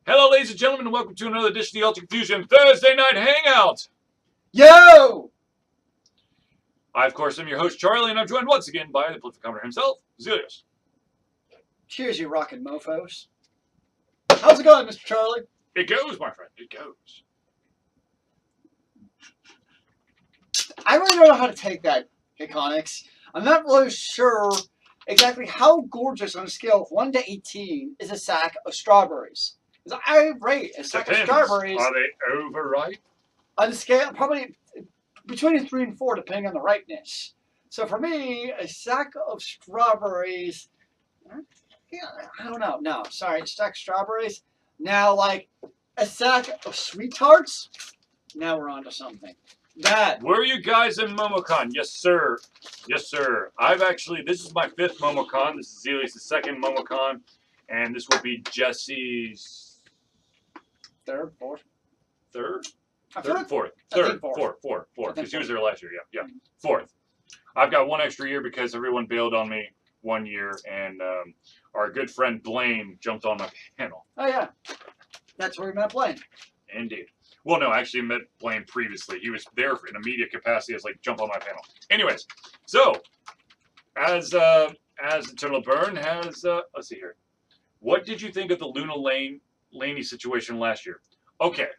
Hello, ladies and gentlemen, and welcome to another edition of the Ultimate Fusion Thursday Night Hangout. Yo! I, of course, am your host, Charlie, and I'm joined once again by the prolific commenter himself, Zealeus. Cheers, you rockin' mofos. How's it going, Mr. Charlie? It goes, my friend, it goes. I really don't know how to take that, Iconics. I'm not really sure exactly how gorgeous on a scale of 1 to 18 is a sack of strawberries. Because I rate a sack of strawberries... Are they overripe? On a scale, probably between 3 and 4, depending on the ripeness. So for me, a sack of strawberries... Yeah, I don't know. No, sorry, a sack of strawberries. Now, like, a sack of sweet tarts? Now we're on to something. That. Were you guys in MomoCon? Yes, sir. Yes, sir. This is my 5th MomoCon. This is Zealeus' 2nd MomoCon. And this will be Jesse's... Third, fourth? Third? Fourth. Fourth. Because he was there last year, yeah. Fourth. I've got one extra year because everyone bailed on me one year, and our good friend Blaine jumped on my panel. Oh, yeah. That's where we met Blaine. Indeed. Well, no, actually, I met Blaine previously. He was there in a media capacity as, like, jump on my panel. Anyways, so, as Eternal Burn has, let's see here. What did you think of the Luna Laney situation last year? Okay.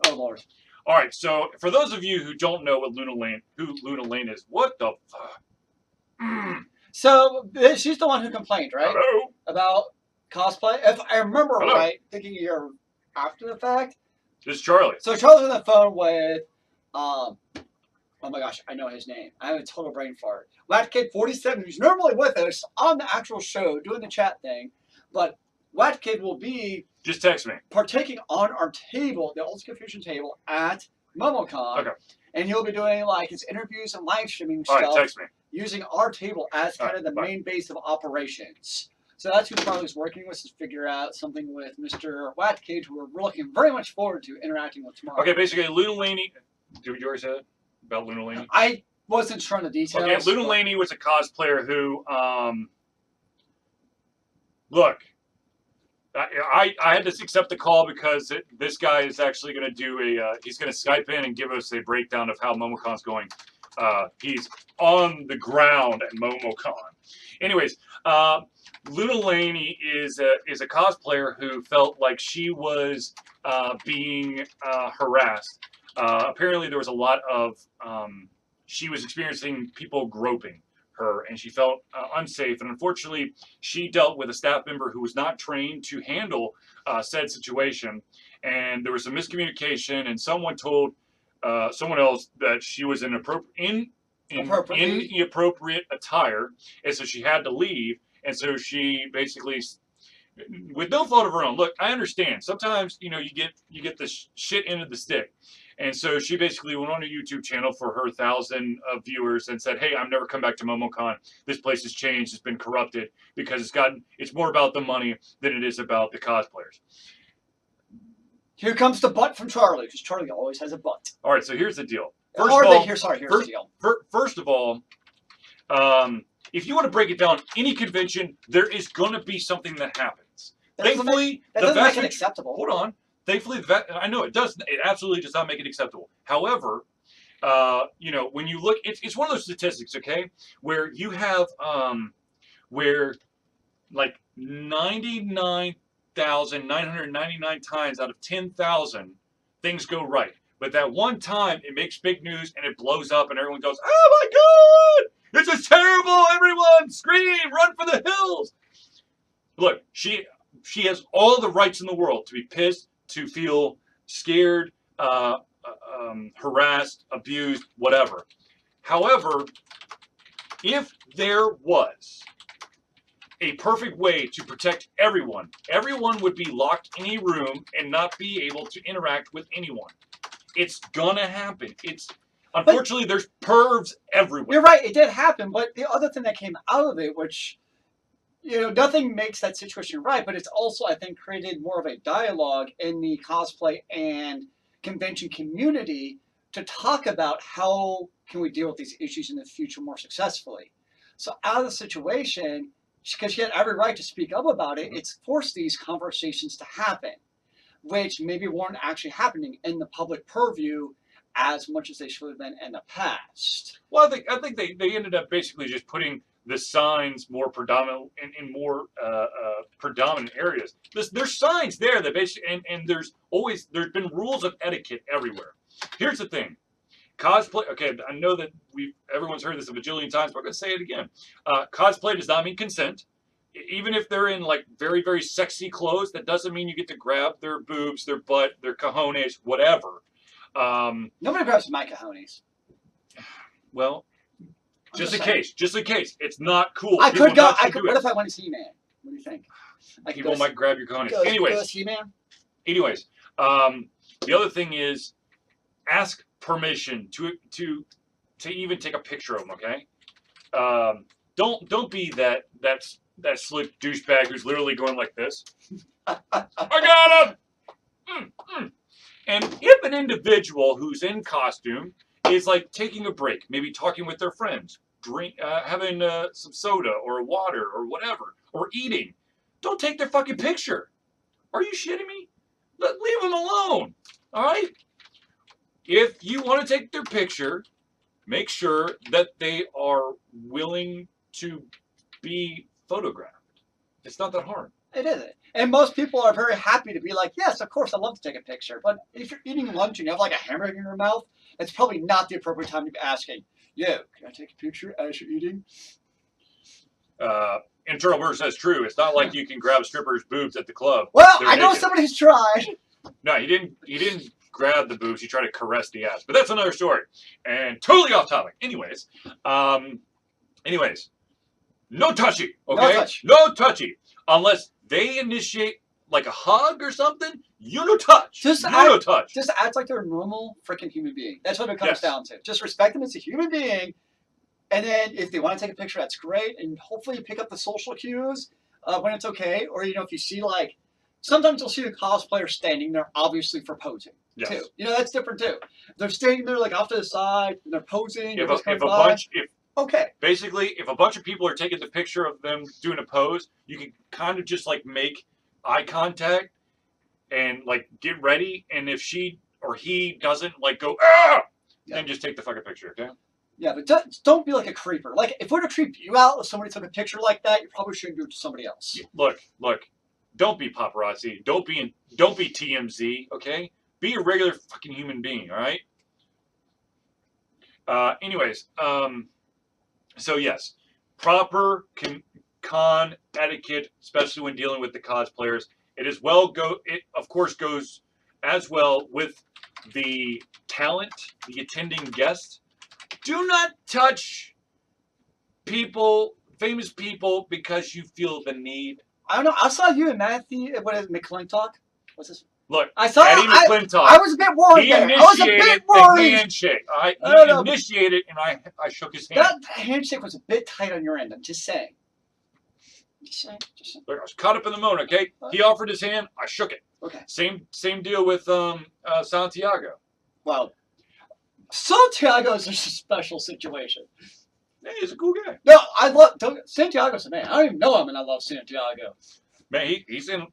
Oh, Lord. All right, so for those of you who don't know who Luna Lane is, what the fuck? So she's the one who complained, right? Hello? About cosplay. If I remember right, thinking you're after the fact. This is Charlie. So Charlie's on the phone with, oh my gosh, I know his name. I have a total brain fart. WatKid47, who's normally with us on the actual show doing the chat thing, but WatKid will be just text me. Partaking on our table, the Ultimate Fusion table at MomoCon. Okay. And he'll be doing like his interviews and live streaming All stuff. right, text me. Using our table as kind of the main base of operations. So that's who Charlie's working with, to figure out something with Mr. WatKid, who we're looking very much forward to interacting with tomorrow. Okay, basically, Luna Laney. Did you already say that? About Luna Laney? I wasn't sure on the details. Okay, Luna Laney was a cosplayer who, look, I had to accept the call because this guy is actually going to do he's going to Skype in and give us a breakdown of how MomoCon's going. He's on the ground at MomoCon. Anyways, Luna Laney is a cosplayer who felt like she was being harassed. Apparently there was a lot of, she was experiencing people groping her, and she felt unsafe, and unfortunately she dealt with a staff member who was not trained to handle said situation, and there was some miscommunication, and someone told someone else that she was in inappropriate attire, and so she had to leave, and so she basically, with no fault of her own. Look, I understand. Sometimes, you get the shit into the stick. And so she basically went on a YouTube channel for her 1,000 viewers and said, hey, I'm never come back to MomoCon. This place has changed. It's been corrupted because it's more about the money than it is about the cosplayers. Here comes the butt from Charlie, because Charlie always has a butt. All right, so here's the deal. Here's the deal. First of all, if you want to break it down, any convention, there is going to be something that happens. Thankfully, that doesn't make it acceptable. Hold on. Thankfully, I know it does. It absolutely does not make it acceptable. However, when you look, it's one of those statistics, okay, where you have where like 99,999 times out of 10,000 things go right, but that one time it makes big news and it blows up and everyone goes, "Oh my God, this is terrible! Everyone scream, run for the hills!" Look, she has all the rights in the world to be pissed, to feel scared, harassed, abused, whatever. However, if there was a perfect way to protect everyone, everyone would be locked in a room and not be able to interact with anyone. It's gonna happen. Unfortunately, there's pervs everywhere. You're right, it did happen, but the other thing that came out of it, which, nothing makes that situation right, but it's also, I think, created more of a dialogue in the cosplay and convention community to talk about how can we deal with these issues in the future more successfully. So out of the situation, because she had every right to speak up about it, it's forced these conversations to happen. which maybe weren't actually happening in the public purview as much as they should have been in the past. Well, I think they ended up basically just putting the signs more predominant in more predominant areas. There's signs there that basically, and there's been rules of etiquette everywhere. Here's the thing. Cosplay, okay, I know that everyone's heard this a bajillion times, but I'm going to say it again. Cosplay does not mean consent. Even if they're in like very, very sexy clothes, that doesn't mean you get to grab their boobs, their butt, their cojones, whatever. Nobody grabs my cojones. Well, just in case, it's not cool. I People could go. not to I could. do What it. if I went to He-Man? What do you think? People might grab your cojones. Go Anyways, He-Man. The other thing is, ask permission to even take a picture of them. Okay, don't be that slick douchebag who's literally going like this. I got him. And if an individual who's in costume is like taking a break, maybe talking with their friends, having some soda or water or whatever, or eating, don't take their fucking picture. Are you shitting me? Leave them alone. All right. If you want to take their picture, make sure that they are willing to be photographed. It's not that hard. It isn't. And most people are very happy to be like, yes, of course, I'd love to take a picture. But if you're eating lunch and you have like a hamburger in your mouth, it's probably not the appropriate time to be asking, yo, can I take a picture as you're eating? Internal verse says true. It's not like you can grab a stripper's boobs at the club. Well, They're I know naked. somebody who's tried. No, he didn't grab the boobs. He tried to caress the ass. But that's another story. And totally off topic. Anyways, no touchy. Okay? No touchy. Unless they initiate like a hug or something, you no touch. Just act like they're a normal freaking human being. That's what it comes down to. Just respect them as a human being. And then if they want to take a picture, that's great. And hopefully you pick up the social cues when it's okay. Or, if you see like, sometimes you'll see the cosplayer standing there obviously for posing too. That's different too. They're standing there like off to the side and they're posing. If a bunch of people are taking the picture of them doing a pose, you can kind of just like make eye contact and like get ready. And if she or he doesn't like go, then just take the fucking picture, okay? Yeah, but don't be like a creeper. Like, if we're to creep you out if somebody took a picture like that, you probably shouldn't do it to somebody else. Look, don't be paparazzi. Don't be TMZ, okay? Be a regular fucking human being, all right? So yes, proper con etiquette, especially when dealing with the cosplayers. It of course goes as well with the talent, the attending guests. Do not touch famous people, because you feel the need. I don't know. I saw you and Matthew. What is it, McClintock? What's this? Look, I saw Eddie McClintock. I was a bit worried. He initiated the handshake. He initiated, and I shook his hand. That handshake was a bit tight on your end. I'm just saying. Look, I was caught up in the moment. Okay, he offered his hand. I shook it. Okay. Same deal with Santiago. Well, Santiago's a special situation. Hey, he's a cool guy. No, I love Santiago's a man. I don't even know him, and I love Santiago. Man, he's a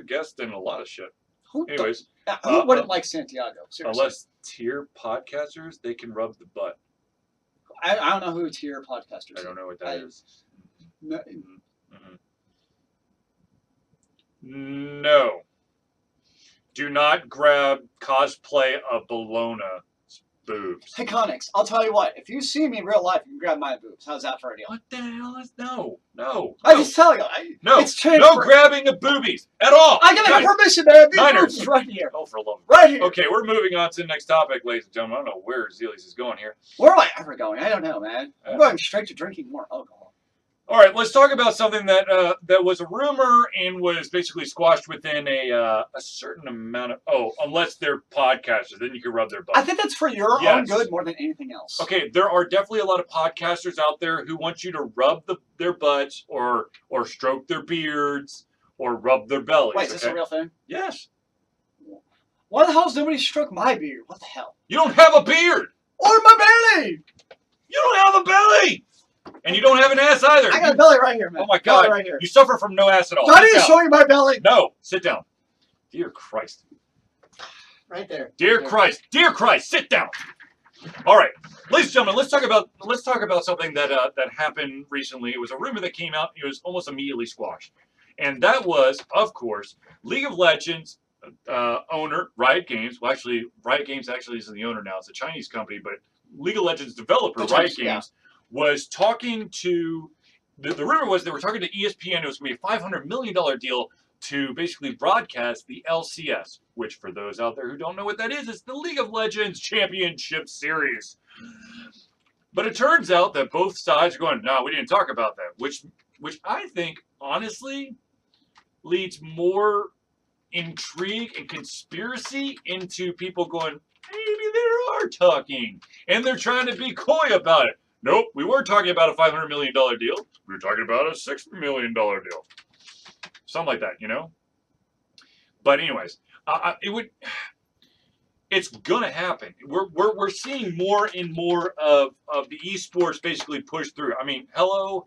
guest in a lot of shit. Who Anyways, wouldn't like Santiago? Seriously. Unless tier podcasters, they can rub the butt. I don't know who tier podcasters. I don't know what that is. No. No. Do not grab cosplay of Bologna boobs. Hey, Connix, I'll tell you what. If you see me in real life, you can grab my boobs. How's that for a deal? What the hell is no? I just tell you. No grabbing of boobies at all. I give you permission, man. These boobs is right here. Oh, for love. Right here. Okay, we're moving on to the next topic, ladies and gentlemen. I don't know where Zealeus is going here. Where am I ever going? I don't know, man. I'm going straight to drinking more alcohol. All right, let's talk about something that was a rumor and was basically squashed within a certain amount of... Oh, unless they're podcasters, then you can rub their butt. I think that's for your own good more than anything else. Okay, there are definitely a lot of podcasters out there who want you to rub their butts or stroke their beards or rub their bellies. Wait, is this a real thing? Yes. Why the hell has nobody stroked my beard? What the hell? You don't have a beard! Or my belly! You don't have a belly! And you don't have an ass either. I got a belly right here, man. Oh my God. Right here. You suffer from no ass at all. Do I need to show you my belly? No. Sit down. Dear Christ. Right there. Dear Right there. Christ, sit down. All right, ladies and gentlemen, let's talk about something that happened recently. It was a rumor that came out. It was almost immediately squashed, and that was, of course, League of Legends owner Riot Games. Well, actually, Riot Games actually isn't the owner now; it's a Chinese company. But League of Legends developer Riot Games was talking to. The rumor was they were talking to ESPN. It was going to be a $500 million deal to basically broadcast the LCS, which for those out there who don't know what that is, it's the League of Legends Championship Series. But it turns out that both sides are going, no, we didn't talk about that, which I think, honestly, leads more intrigue and conspiracy into people going, maybe they are talking, and they're trying to be coy about it. Nope, we weren't talking about a $500 million deal. We were talking about a $6 million deal. Something like that, you know? But anyways, it's gonna happen. We're seeing more and more of the esports basically push through. I mean, hello,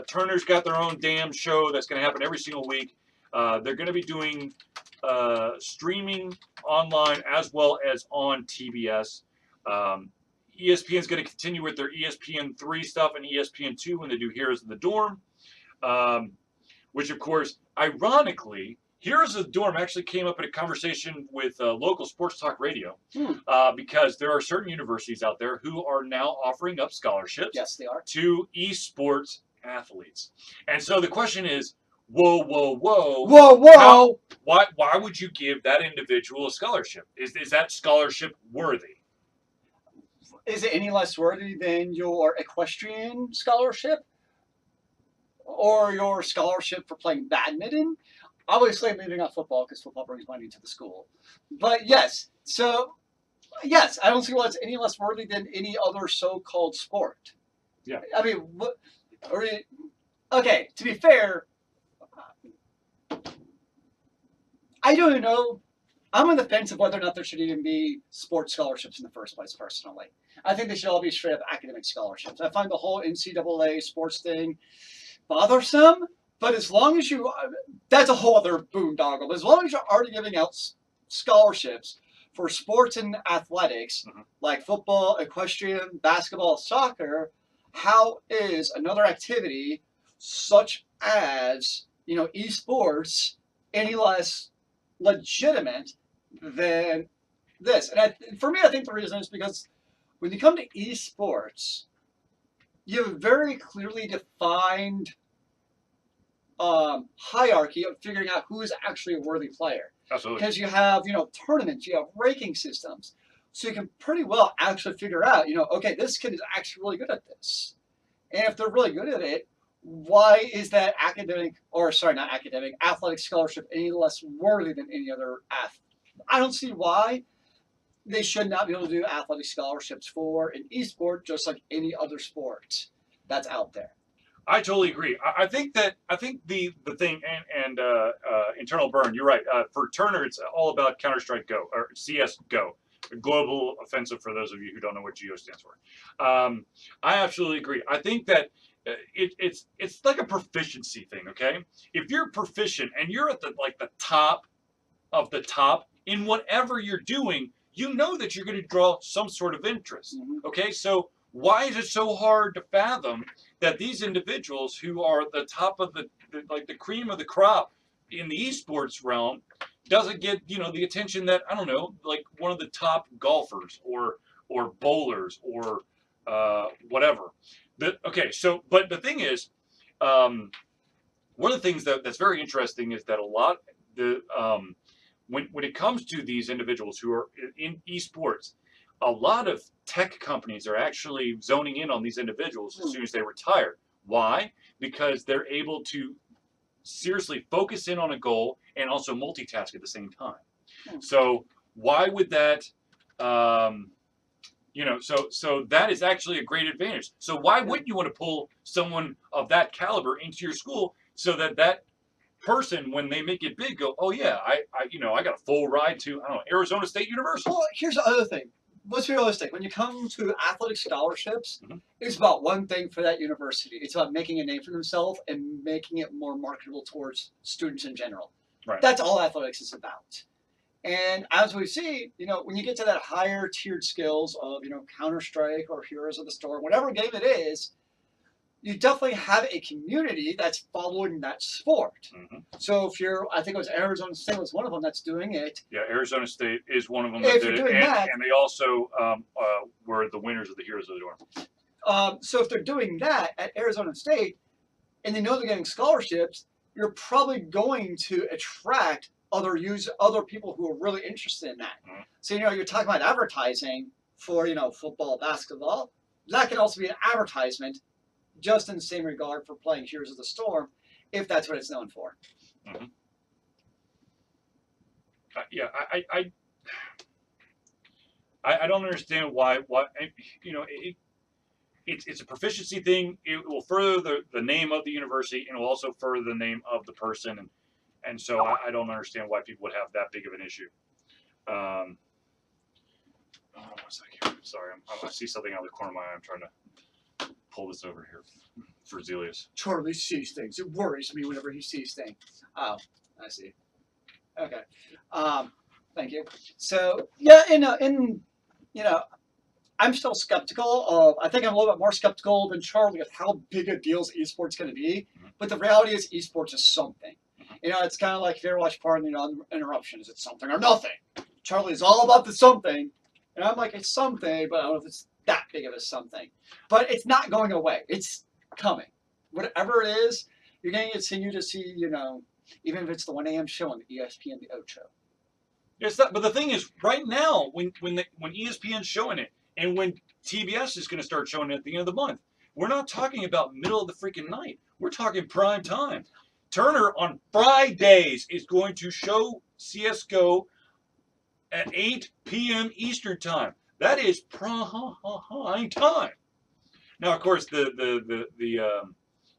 Turner's got their own damn show that's gonna happen every single week. They're gonna be doing streaming online as well as on TBS. ESPN's gonna continue with their ESPN3 stuff and ESPN2 when they do Heroes of the Dorm. Which, of course, ironically, Heroes of the Dorm actually came up in a conversation with local sports talk radio because there are certain universities out there who are now offering up scholarships to esports athletes. And so the question is, whoa. Why would you give that individual a scholarship? Is that scholarship worthy? Is it any less worthy than your equestrian scholarship? Or your scholarship for playing badminton? Obviously, I'm leaving out football because football brings money to the school. But yes, I don't see why it's any less worthy than any other so-called sport. Yeah. I mean, okay, to be fair, I don't even know. I'm on the fence of whether or not there should even be sports scholarships in the first place, personally. I think they should all be straight-up academic scholarships. I find the whole NCAA sports thing bothersome, but as long as that's a whole other boondoggle. But as long as you're already giving out scholarships for sports and athletics, like football, equestrian, basketball, soccer, how is another activity such as, esports any less legitimate than this? And for me, I think the reason is because when you come to esports, you have a very clearly defined hierarchy of figuring out who is actually a worthy player. Absolutely. Because you have, tournaments, you have ranking systems. So you can pretty well actually figure out, okay, this kid is actually really good at this. And if they're really good at it, why is that athletic scholarship any less worthy than any other athlete? I don't see why they should not be able to do athletic scholarships for an esport just like any other sport that's out there. I totally agree. I think the thing and internal burn. You're right. For Turner, it's all about Counter-Strike Go or CS Go, Global Offensive. For those of you who don't know what GO stands for, I absolutely agree. I think that it's like a proficiency thing. Okay, if you're proficient and you're at the top of the top in whatever you're doing, you know that you're going to draw some sort of interest. Okay, so why is it so hard to fathom that these individuals who are at the top of the cream of the crop in the esports realm doesn't get the attention that, I don't know, like one of the top golfers or bowlers or whatever. But the thing is, one of the things that's very interesting is that when it comes to these individuals who are in esports, a lot of tech companies are actually zoning in on these individuals as soon as they retire. Why? Because they're able to seriously focus in on a goal and also multitask at the same time. So why would that, so that is actually a great advantage. So why wouldn't you want to pull someone of that caliber into your school so that person, when they make it big, go, oh yeah, I got a full ride to, I don't know, Arizona State University. Well, here's the other thing. Let's be realistic. When you come to athletic scholarships, it's about one thing for that university. It's about making a name for themselves and making it more marketable towards students in general. Right. That's all athletics is about. And as we see, when you get to that higher tiered skills of, Counter-Strike or Heroes of the Storm, whatever game it is, you definitely have a community that's following that sport. Mm-hmm. So if I think it was Arizona State was one of them that's doing it. Yeah, Arizona State is one of them If that you're did it. doing And, that- and they also were the winners of the Heroes of the Dorm. So if they're doing that at Arizona State, and they know they're getting scholarships, you're probably going to attract other people who are really interested in that. Mm-hmm. So you're talking about advertising for football, basketball. That can also be an advertisement, just in the same regard for playing Heroes of the Storm, if that's what it's known for. Mm-hmm. Yeah, I don't understand why it's a proficiency thing. It will further the name of the university, and it will also further the name of the person, and so I don't understand why people would have that big of an issue. One second. Sorry, I see something out of the corner of my eye. I'm trying to pull this over here for Zealeus. Charlie sees things. It worries me whenever he sees things. Oh, I see. Okay. Thank you. So yeah, I'm still skeptical of. I think I'm a little bit more skeptical than Charlie of how big a deal esports going to be. Mm-hmm. But the reality is, esports is something. It's kind of like if you ever watch Pardon the Interruption. Is it something or nothing? Charlie is all about the something, and I'm like, it's something, but I don't know if it's that big of a something. But it's not going away. It's coming. Whatever it is, you're going to continue to see. Even if it's the 1 a.m. show on the ESPN, the Ocho. Yes, but the thing is, right now, when ESPN's showing it, and when TBS is going to start showing it at the end of the month, we're not talking about middle of the freaking night. We're talking prime time. Turner on Fridays is going to show CS:GO at 8 p.m. Eastern time. That is prime time. Now, of course, the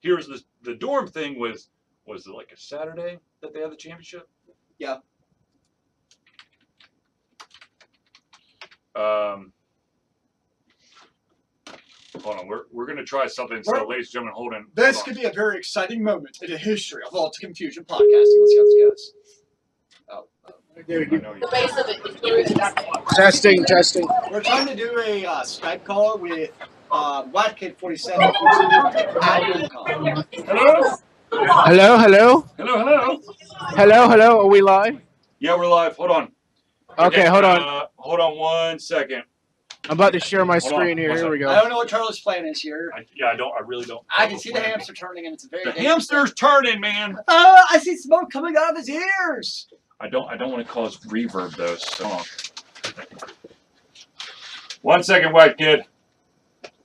Heroes of the Dorm thing was it like a Saturday that they had the championship? Yeah. Hold on, we're gonna try something. So, ladies and gentlemen, hold on. This could be a very exciting moment in the history of Vault to Confusion podcasting. Let's see how this goes. There we go. The base of it is very Testing. We're trying to do a Skype call with WhackKid47 who's currently at MomoCon. Hello. Hello. Are we live? Yeah, we're live. Hold on. Okay, hold on. Hold on 1 second. I'm about to share my Hold on, screen here. one Here we I go. don't know what Charlie's plan is here. I really don't. I can see the hamster turning, and it's a very The dangerous hamster's turning, man. thing. I see smoke coming out of his ears. I don't want to cause reverb though. So. 1 second, white kid.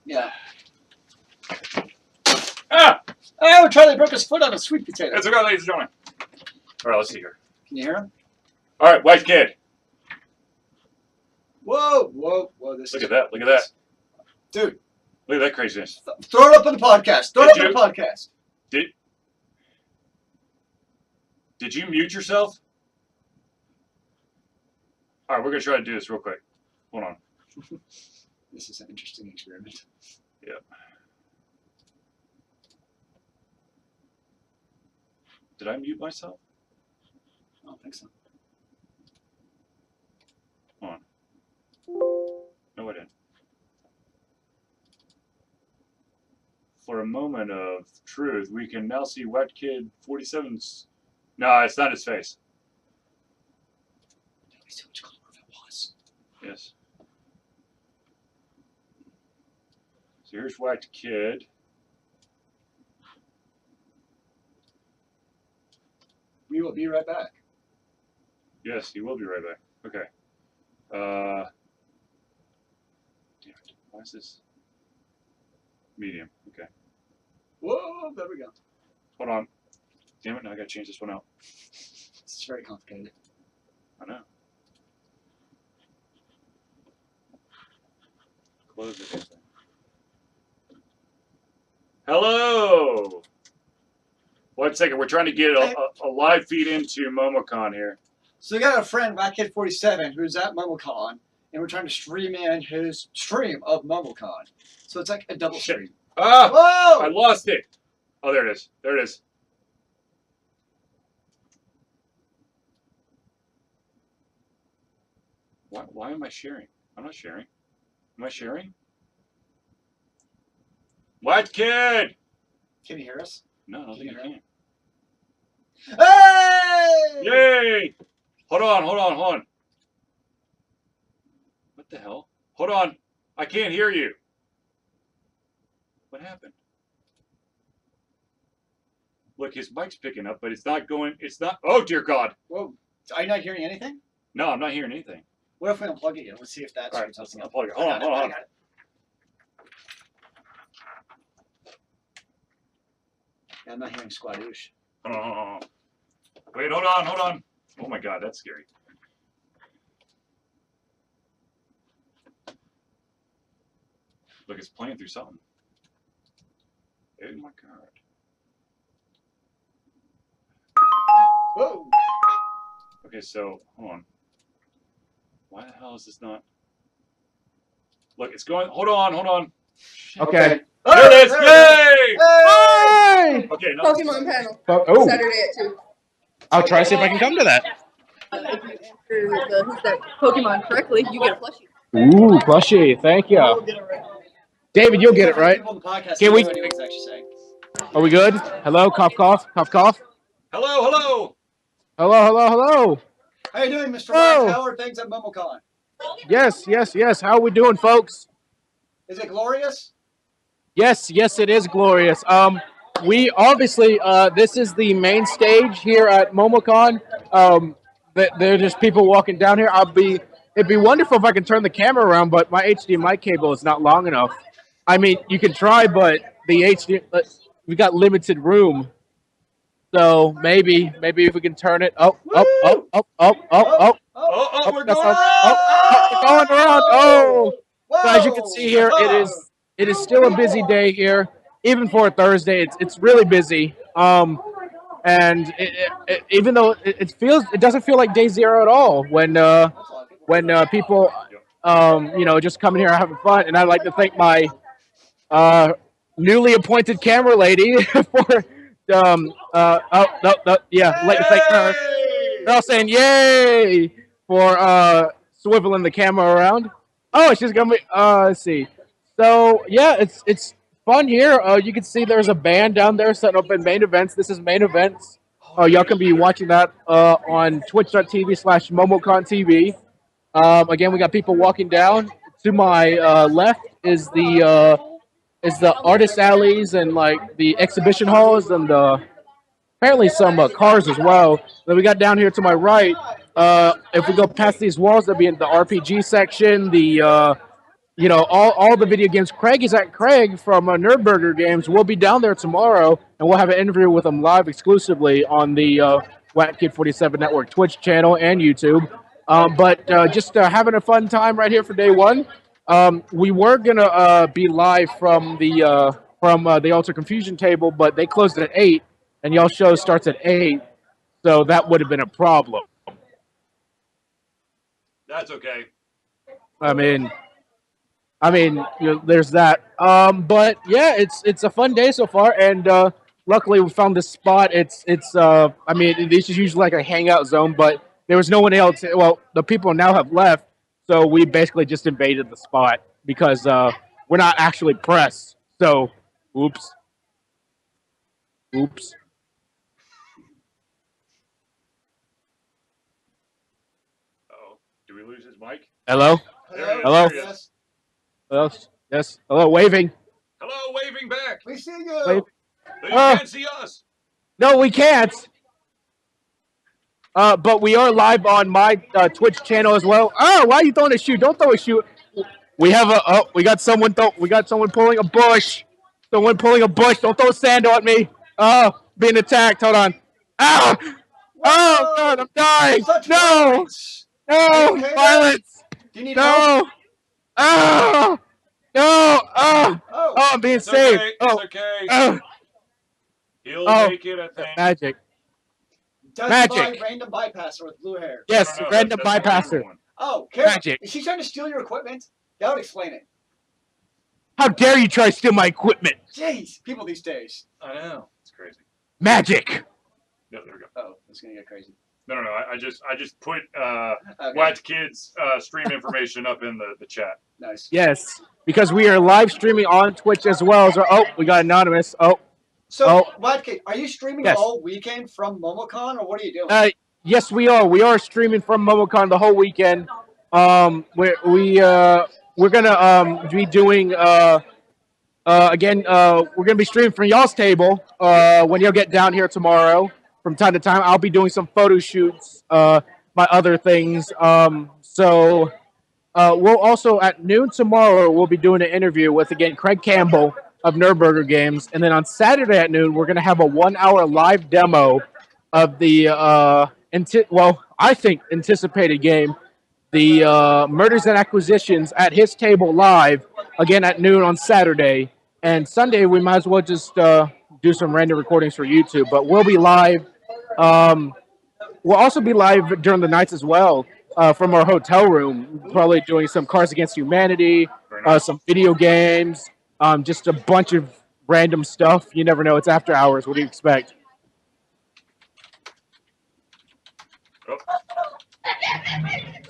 Yeah. Ah! Oh, Charlie broke his foot on a sweet potato. It's okay, ladies and gentlemen. All right, let's see here. Can you hear him? All right, white kid. Whoa. Look at that. Dude, Look at that craziness. throw it up on the podcast. Throw it up on the podcast. Did you mute yourself? All right, we're gonna try to do this real quick. Hold on. This is an interesting experiment. Yeah. Did I mute myself? I don't think so. Hold on. No, I didn't. For a moment of truth, we can now see Wet Kid 47's. No, it's not his face. Did we see which color it was? Yes. So here's Wet Kid. We will be right back. Yes, he will be right back. Okay. Damn it. Why is this? Medium. Okay. Whoa, there we go. Hold on. Damn it, now I gotta change this one out. This is very complicated. I know. Close it. Hello! 1 second, we're trying to get a live feed into MomoCon here. So we got a friend, WhackKid47, who's at MomoCon, and we're trying to stream in his stream of MomoCon. So it's like a double Shit. stream. Ah! Whoa! I lost it! Oh, there it is. There it is. Why am I sharing? I'm not sharing. Am I sharing? What kid? Can you hear us? No, I don't think you can. Hey! Yay! Hold on. What the hell? Hold on. I can't hear you. What happened? Look, his mic's picking up, but it's not going. It's not. Oh, dear God. Whoa. Are you not hearing anything? No, I'm not hearing anything. What if we unplug it? Let's see if that All right, something I'll else. plug it. Hold on. I got it. Yeah, I'm not hearing squadoosh. Hold on. Wait, hold on. Oh, my God, that's scary. Look, it's playing through something. Oh, my God. Whoa. Okay, so, hold on. Why the hell is this not? Look, it's going. Hold on. Okay. There it is! Hey! Hey! Okay, no. Pokemon panel Oh, Saturday at 2. I'll try to see if I can come to that. If you answer the who's that Pokemon correctly, you get a plushie. Ooh, plushie. Thank you. David, you'll get it right. People on the podcast Can we- know what he's actually saying. Are we good? Hello, cough, cough, cough, cough. Hello. Hello. How you doing, Mr. Oh. Wax? How are things at MomoCon? Yes. How are we doing, folks? Is it glorious? Yes, it is glorious. We obviously, this is the main stage here at MomoCon. There are just people walking down here. It'd be wonderful if I could turn the camera around, but my HDMI cable is not long enough. I mean, you can try, but we got limited room. So maybe if we can turn it up. Oh, we're That's going up. around! We're going around. Oh. Whoa! So as you can see here, it is still a busy day here, even for a Thursday. It's really busy. And even though it doesn't feel like day zero at all when people just coming here having fun. And I'd like to thank my newly appointed camera lady for I'd like to thank her. They're all saying yay for swiveling the camera around. Oh, she's gonna be let's see. So yeah, it's fun here. You can see there's a band down there setting up in main events. This is main events. Y'all can be watching that on twitch.tv/MomoCon TV. Again, we got people walking down. To my left is the artist alleys and like the exhibition halls and apparently some cars as well. Then we got down here to my right. If we go past these walls, there'll be in the RPG section, the all the video games. Craig from Nerdburger Games. We'll be down there tomorrow, and we'll have an interview with him live exclusively on the Whack Kid 47 Network Twitch channel and YouTube. But just having a fun time right here for day one. We were gonna be live from the Alter Confusion table, but they closed it at 8, and y'all show starts at 8, so that would have been a problem. That's okay. I mean, there's that. But yeah, it's a fun day so far, and luckily we found this spot. It's this is usually like a hangout zone, but there was no one else. Well, the people now have left, so we basically just invaded the spot because we're not actually pressed. So, oops. Uh-oh. Do we lose his mic? Hello. Hello? Yes. Hello. Waving. Hello, waving back. We see you. Wave. You can't see us. No, we can't. But we are live on my Twitch channel as well. Oh, why are you throwing a shoe? Don't throw a shoe. We got someone pulling a bush. Someone pulling a bush. Don't throw sand at me. Oh, being attacked. Hold on. Ah! Oh God, I'm dying. Such No, violence. no, Okay, violence. Do you need help? No. Oh, no. Oh, Oh. I'm being It's saved. okay. Oh, It's okay. oh, He'll Oh. make it, I think. magic. Does Magic. random bypasser with blue hair. Yes, No, random that's the bypasser. random one. Oh, Karen, Magic. is she trying to steal your equipment? That would explain it. How dare you try to steal my equipment? Jeez, people these days. I know. It's crazy. Magic. No, there we go. Oh, it's gonna get crazy. No. I just put Okay. Whacked Kids stream information up in the chat. Nice. Yes, because we are live streaming on Twitch as well. So, oh, we got anonymous. Oh, So, Wadkey, are you streaming Yes. all weekend from MomoCon, or what are you doing? yes, we are. We are streaming from MomoCon the whole weekend. We're gonna be doing again. We're gonna be streaming from y'all's table when you'll get down here tomorrow. From time to time, I'll be doing some photo shoots. My other things. So we'll also at noon tomorrow. We'll be doing an interview with again Craig Campbell of Nerdburger Games, and then on Saturday at noon, we're gonna have a 1 hour live demo of the I think anticipated game, the Murders and Acquisitions at his table live again at noon on Saturday. And Sunday we might as well just do some random recordings for YouTube. But we'll be live. We'll also be live during the nights as well from our hotel room, probably doing some Cards Against Humanity, some video games, just a bunch of random stuff. You never know. It's after hours. What do you expect?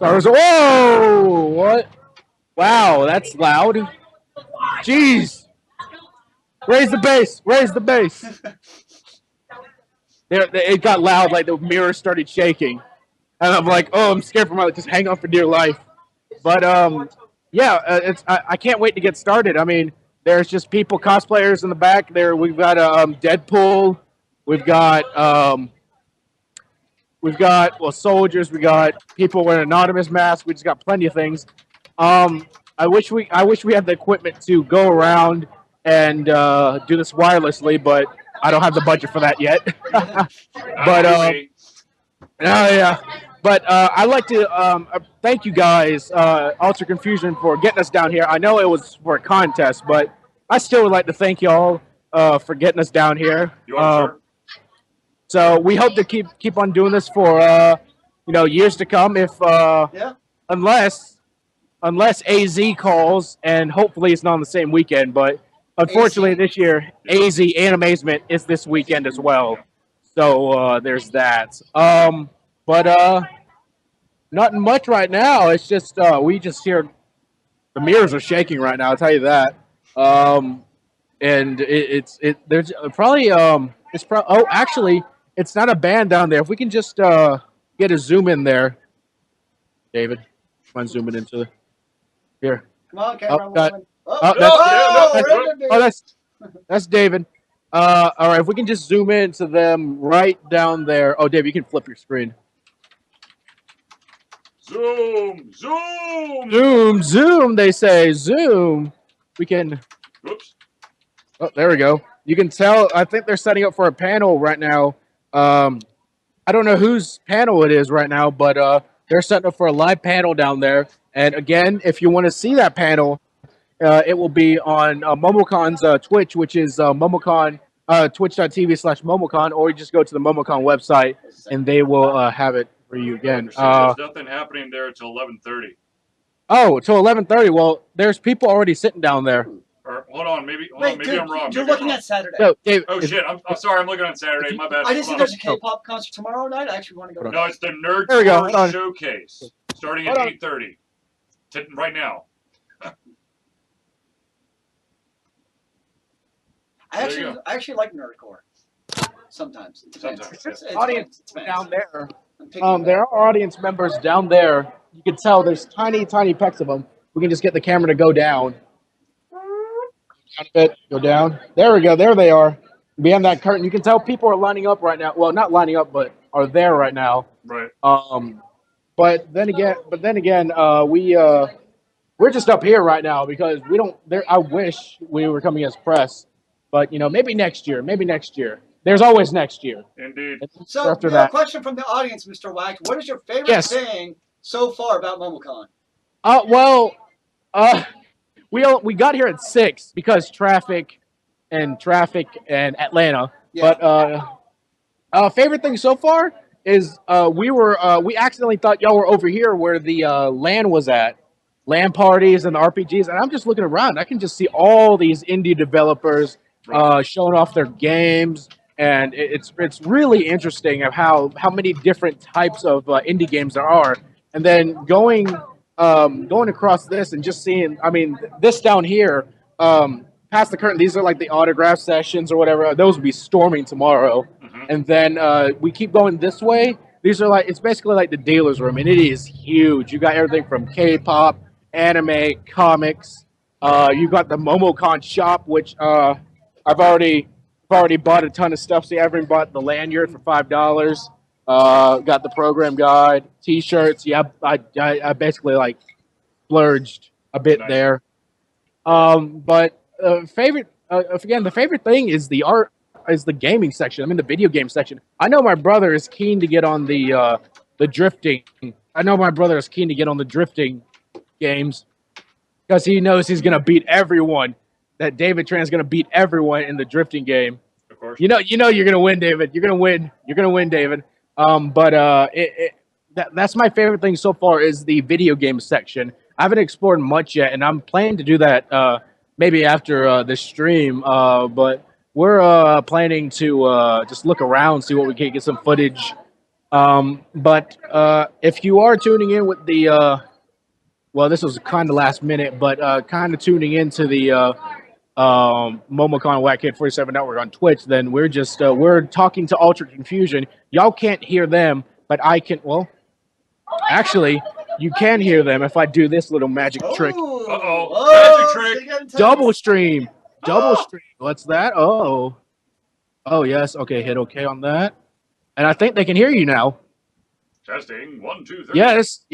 Whoa! What? Wow, that's loud. Jeez! Raise the bass! Raise the bass! It got loud, like the mirror started shaking. And I'm like, oh, I'm scared for my life. Just hang on for dear life. But, yeah, I can't wait to get started. I mean, there's just people, cosplayers in the back there. We've got Deadpool. We've got soldiers. We got people wearing anonymous masks. We just got plenty of things. I wish we had the equipment to go around and do this wirelessly, but I don't have the budget for that yet. But yeah. But I'd like to thank you guys, Alter Confusion, for getting us down here. I know it was for a contest, but I still would like to thank y'all for getting us down here. So we hope to keep on doing this for years to come. If unless AZ calls, and hopefully it's not on the same weekend. But unfortunately, this year AZ and Amazement is this weekend as well. So there's that. But nothing much right now. It's just we just hear the mirrors are shaking right now. I'll tell you that. And there's probably actually. It's not a band down there. If we can just get a zoom in there, David. Come on, zoom it into the here. Come on, camera. That's David. All right, if we can just zoom in to them right down there. Oh, Dave, you can flip your screen. Zoom. They say zoom. We can. Oops. Oh, there we go. You can tell. I think they're setting up for a panel right now. I don't know whose panel it is right now, but they're setting up for a live panel down there. And again, if you want to see that panel, it will be on MomoCon's Twitch, which is MomoCon, twitch.tv/MomoCon, or you just go to the MomoCon website and they will have it for you again. There's nothing happening there until 11:30. Oh, till 11:30. Well, there's people already sitting down there. Or, hold on, maybe Dude, I'm wrong. You're looking at Saturday. No, Dave, Oh shit! I'm sorry. I'm looking on Saturday. My bad. I didn't see there's a K-pop concert tomorrow night. I actually want to go. No, it's the Nerd There we go. Tour Showcase starting at 8:30. Right now. I actually like nerdcore. Sometimes. It depends. Sometimes, It audience depends. down there. I'm picking There are audience members down there. You can tell there's tiny pecks of them. We can just get the camera to go down. Go down. There we go. There they are. Behind that curtain. You can tell people are lining up right now. Well, not lining up, but are there right now. Right. But then again, we're just up here right now because we don't. I wish we were coming as press, but maybe next year. Maybe next year. There's always next year. Indeed. So, after a that, question from the audience, Mr. Wax. What is your favorite thing so far about MomoCon? We got here at 6 because traffic and Atlanta. Yeah. But favorite thing so far is we accidentally thought y'all were over here where the LAN was at, LAN parties and the RPGs, and I'm just looking around. I can just see all these indie developers showing off their games. and it's really interesting of how many different types of indie games there are, and then going across this and just seeing, I mean, this down here, past the curtain, these are like the autograph sessions or whatever. Those will be storming tomorrow, and then we keep going this way. These are like, it's basically like the dealer's room, and it is huge. You got everything from K-pop, anime, comics. You got the MomoCon shop, which I've already bought a ton of stuff. See, I even bought the lanyard for $5. Got the program guide, T-shirts. Yeah, I basically like splurged a bit there. But favorite again, the favorite thing is the art, is the gaming section. I mean, the video game section. I know my brother is keen to get on the drifting. I know my brother is keen to get on the drifting games because he knows he's gonna beat everyone. That David Tran's gonna beat everyone in the drifting game. Of course. You know you're gonna win, David. You're gonna win. You're gonna win, David. That's my favorite thing so far is the video game section. I haven't explored much yet, and I'm planning to do that maybe after this stream. But we're planning to just look around, see what we can get some footage. But if you are tuning in with the well, this was kind of last minute, but kind of tuning into the MomoCon Whack Kid 47 Network on Twitch, then we're just we're talking to Ultra Confusion. Y'all can't hear them, but I can. Well, actually, you can hear them if I do this little magic trick. Magic trick. Double stream. What's that? Oh, yes. Okay, hit OK on that, and I think they can hear you now. Testing 1, 2, 3. Yes,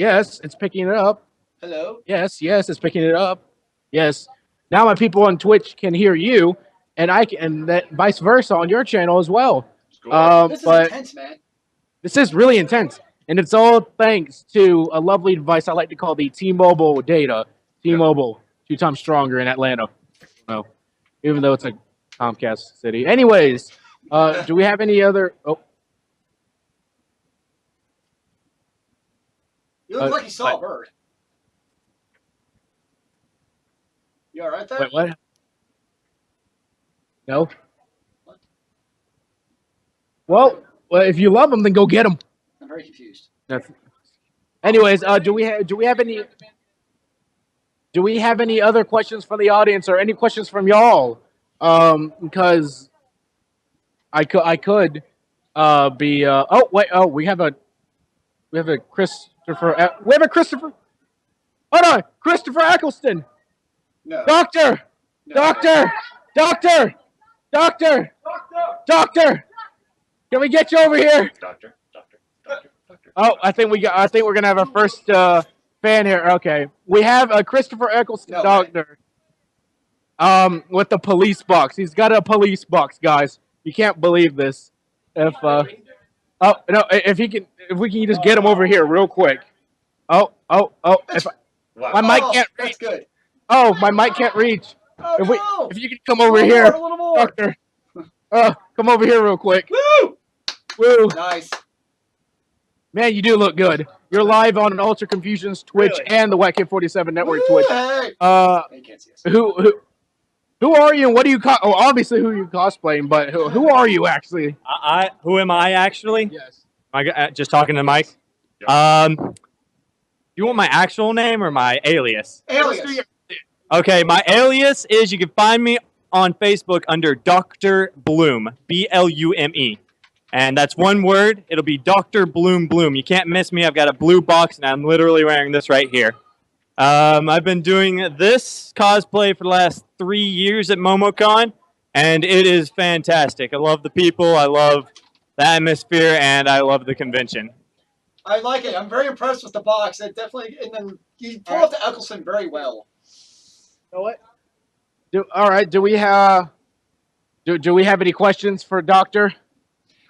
it's picking it up. Hello. Yes, it's picking it up. Yes. Now my people on Twitch can hear you, and I can, and that vice versa on your channel as well. This is intense, man. This is really intense, and it's all thanks to a lovely device I like to call the T-Mobile data. T-Mobile, 2 times stronger in Atlanta. No, even though it's a Comcast city. Anyways, do we have any other? Oh, You look like you saw a bird. You all right there? wait, what? No. Well, if you love them, then go get them. I'm very confused. Anyways, do we have any other questions from the audience or any questions from y'all? Because I could be we have a Christopher. We have a Christopher. Hold on, Christopher Eccleston. No. Doctor. Can we get you over here? Doctor. Oh, I think we're gonna have our first fan here. Okay, we have a Christopher Eccleston doctor. With the police box. He's got a police box, guys. You can't believe this. If we can just get him over here real quick. My mic can't reach. That's good. Oh, my mic can't reach. Oh, If you can come over here, doctor. Come over here real quick. Woo! Nice. Man, you do look good. You're live on an Ultra Confusion's Twitch and the Whack Kid 47 Network Twitch. Hey. You can't see us. Who are you and what do you obviously who you cosplaying, but who are you actually? Who am I actually? Yes. Am I just talking to Mike? Yep. You want my actual name or my alias? Alias. Okay, my alias is, you can find me on Facebook under Dr. Bloom, Blume. And that's one word. It'll be Dr. Bloom. You can't miss me. I've got a blue box, and I'm literally wearing this right here. I've been doing this cosplay for the last 3 years at MomoCon, and it is fantastic. I love the people, I love the atmosphere, and I love the convention. I like it. I'm very impressed with the box. It definitely, and then you pull off the Eccleston very well. You know what? Do we have any questions for Doctor?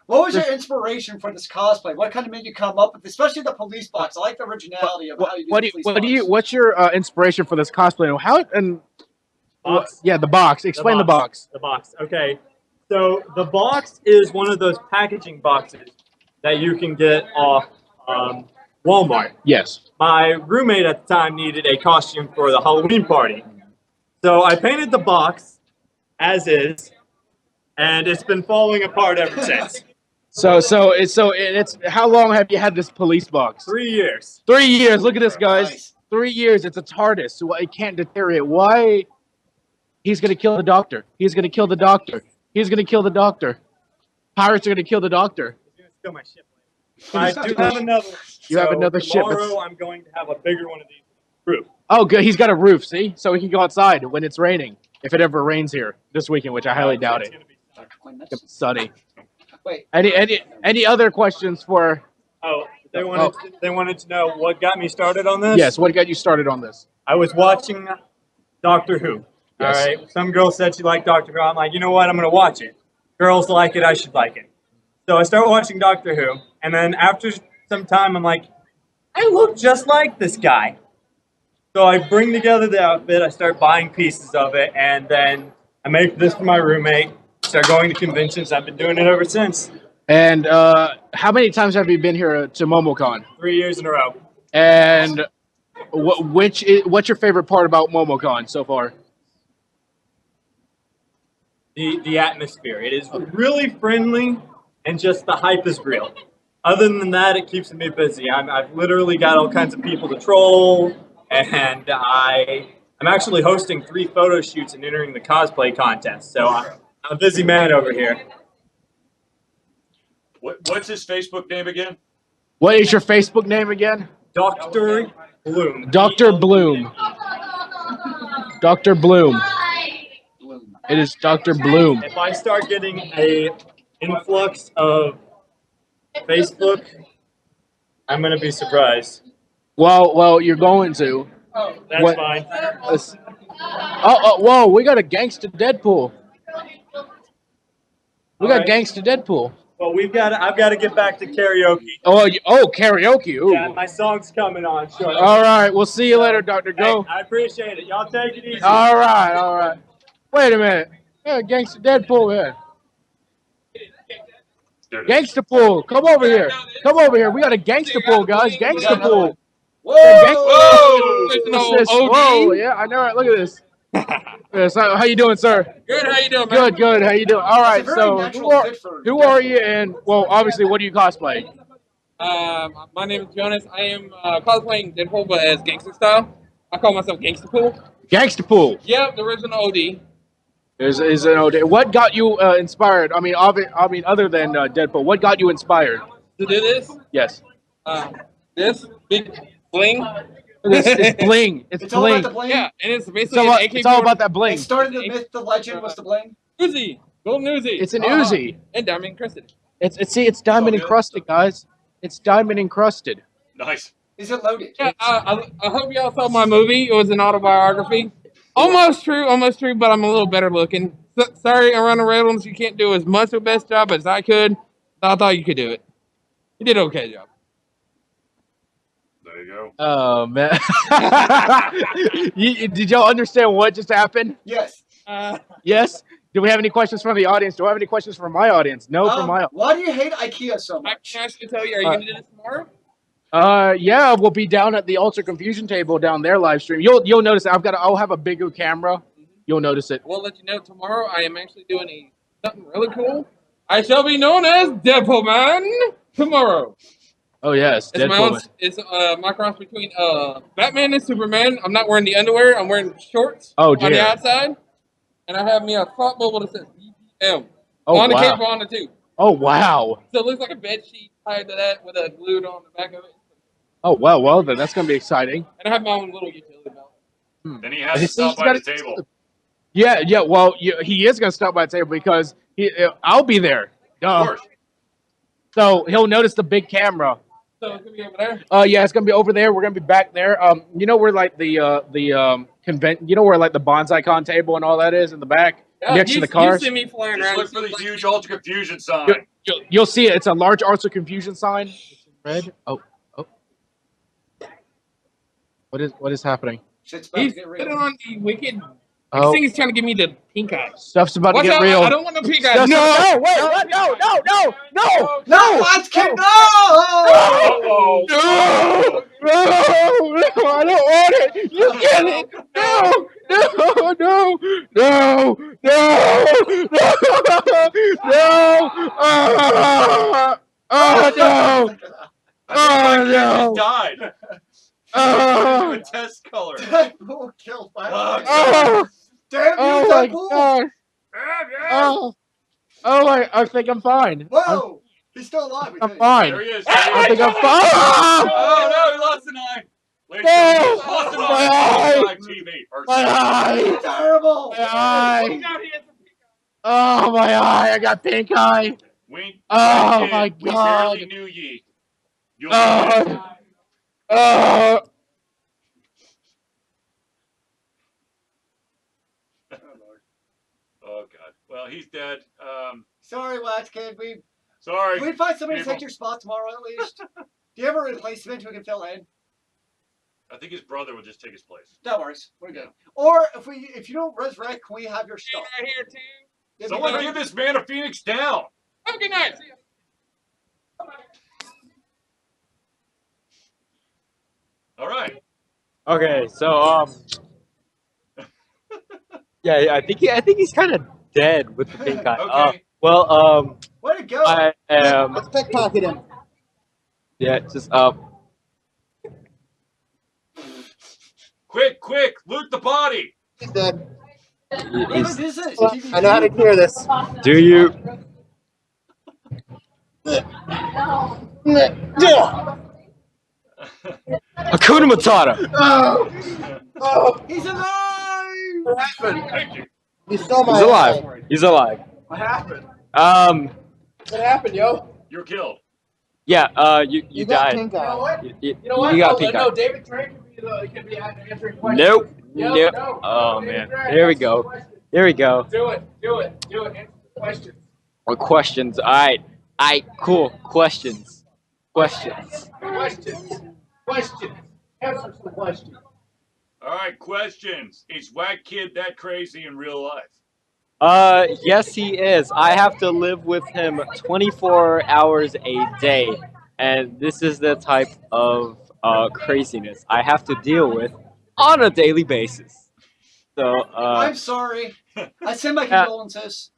What was your inspiration for this cosplay? What kind of made you come up with, especially the police box? I like the originality of how you do the police box. What's your inspiration for this cosplay? How and Box? Yeah, the box. Explain the box. The box. Okay. So the box is one of those packaging boxes that you can get off Walmart. Yes. My roommate at the time needed a costume for the Halloween party. So I painted the box as is, and it's been falling apart ever since. So it's how long have you had this police box? 3 years. 3 years. Look at this, guys. Nice. 3 years. It's a TARDIS, so it can't deteriorate. Why? He's gonna kill the doctor. He's gonna kill the doctor. He's gonna kill the doctor. Pirates are gonna kill the doctor. He's gonna steal my ship. I do have another. You have another ship. Tomorrow I'm going to have a bigger one of these. Roof. Oh, good. He's got a roof. See, so he can go outside when it's raining. If it ever rains here this weekend, which I highly doubt it. It's sunny. Wait. Any other questions for? Oh, they wanted to know what got me started on this. Yes. What got you started on this? I was watching Doctor Who. Yes. All right. Some girl said she liked Doctor Who. I'm like, you know what? I'm gonna watch it. Girls like it. I should like it. So I start watching Doctor Who, and then after some time, I'm like, I look just like this guy. So I bring together the outfit. I start buying pieces of it, and then I make this for my roommate. Start going to conventions. I've been doing it ever since. And how many times have you been here to MomoCon? 3 years in a row. And what's your favorite part about MomoCon so far? The atmosphere. It is really friendly, and just the hype is real. Other than that, it keeps me busy. I've literally got all kinds of people to troll, and I'm actually hosting 3 photo shoots and entering the cosplay contest. So I'm a busy man over here. What's his Facebook name again? What is your Facebook name again? Dr. Bloom. Dr. Bloom. Dr. Bloom. It is Dr. Bloom. If I start getting a influx of Facebook, I'm gonna be surprised. Well, you're going to. That's What- fine. Whoa, we got a gangster Deadpool. We got Alright. gangster Deadpool. Well, I've got to get back to karaoke. Oh, karaoke. Ooh. Yeah, my song's coming on shortly. All right, we'll see you later, Dr. Go. Hey, I appreciate it. Y'all take it easy. All right. Wait a minute. Yeah, gangster Deadpool here. There it is. Gangster pool. Come over here. Come over here. We got a gangster pool, guys. Gangster pool. Whoa! What's this? Whoa, yeah, I know it. Look at this. Yes, how you doing, sir? Good, how you doing, man? Good. How you doing? All right, It's a very so natural fit for who are you? And well, obviously, what do you cosplay? My name is Jonas. I am cosplaying Deadpool, but as gangster style. I call myself Gangster Pool. Gangster pool. Yep, the original OD. Is an OD. What got you inspired? I mean, other than Deadpool, what got you inspired? To do this, Yes. this big bling. It's bling. It's all about bling. the bling. Yeah, and it's It's basically all, an AK it's all about that bling. It started the myth, the legend was the bling. Uzi, golden Uzi. It's an Uzi. And diamond encrusted. It's diamond encrusted, guys. It's diamond encrusted. Nice. Is it loaded? Yeah, I hope y'all saw my movie. It was an autobiography. Almost true, but I'm a little better looking. Sorry, Ryan Reynolds, you can't do as much of a best job as I could. I thought you could do it. You did an okay job. There you go. Oh man! Did y'all understand what just happened? Yes. Yes. Do we have any questions from the audience? Do I have any questions from my audience? No, from my. Why do you hate IKEA so I much? can actually tell you, are you going to do this tomorrow? Yeah, we'll be down at the Ultra Confusion table down there live stream. You'll notice it. I'll have a bigger camera. You'll notice it. We'll let you know tomorrow. I am actually doing something really cool. I shall be known as Deadpool Man tomorrow. Oh yes, It's my cross between Batman and Superman. I'm not wearing the underwear. I'm wearing shorts Oh on the dear. outside, and I have me a thought bubble that says BPM Oh on the cape wow. on it too. Oh wow. So it looks like a bed sheet tied to that with a glued on the back of it. Oh well. Well then, that's gonna be exciting. And I have my own little utility belt. Then he has to See, stop he's by gotta- the table. Yeah. Well, he is gonna stop by the table because I'll be there. Of course. So he'll notice the big camera. So it's gonna be over there. Yeah, it's gonna be over there. We're gonna be back there. You know where like the convent, you know where like the bonsai con table and all that is in the back next to the cars. You see me flying Just around. look for the huge Ultra Confusion sign. You'll see it. It's a large Arts of Confusion sign. It's in red. Oh. What is happening? Shit's about He's to get putting real. on the wicked. I Oh, think he's trying to give me the pink eye. stuff's about Watch to get out! real. I don't want no pink eye. Stuff's- No! Wait, what? No! No, let's keep no! Uh-oh. No! No! I don't want it! You get it! No! No! Oh no! I think my Oh, kid no. just died. Oh, A test color. Deadpool killed by oh, Damn oh you, my Deadpool! god! Oh, oh, I think I'm fine. Whoa! He's still alive. I'm fine. There he is. I think I'm fine. Oh no, he lost an eye. Ladies and gentlemen, he lost an My eye on eye. live TV. Or My eye! That's terrible! My eye! Oh my eye! I got pink eye. Wink. Oh, Kid, my we God. barely knew ye. You'll be dead. Oh, Oh god. Well, he's dead. Sorry, Wax Kid. Sorry. Can we find somebody to people. take your spot tomorrow at least? Do you have a replacement who can fill in? I think his brother will just take his place. No worries. We're good. Or if you don't resurrect, can we have your stuff? Right here too. It'd be Someone great. give this man a phoenix down. Okay, nice. See ya. All right. Okay, so yeah, I think he's kind of dead with the pink eye. Okay. Well, Way to go! I am. Let's pickpocket him. Yeah, just Quick, loot the body. He's dead. What is this? Well, I know how to clear this. Do you? Hakuna Matata. Oh, He's alive! what happened? Thank you. You stole my He's alive. eye. He's alive. What happened? What happened, yo? You're killed. Yeah. You got died. pink eye. You got pink eye. David Train could be answering Nope. Nope. Oh man. There we go. There we go. Do it. Answer the question. What questions? All right. Cool. Questions. Questions. Answer some questions. All right, questions. Is Whack Kid that crazy in real life? Yes, he is. I have to live with him 24 hours a day, and this is the type of craziness I have to deal with on a daily basis. So, I'm sorry. I send my condolences.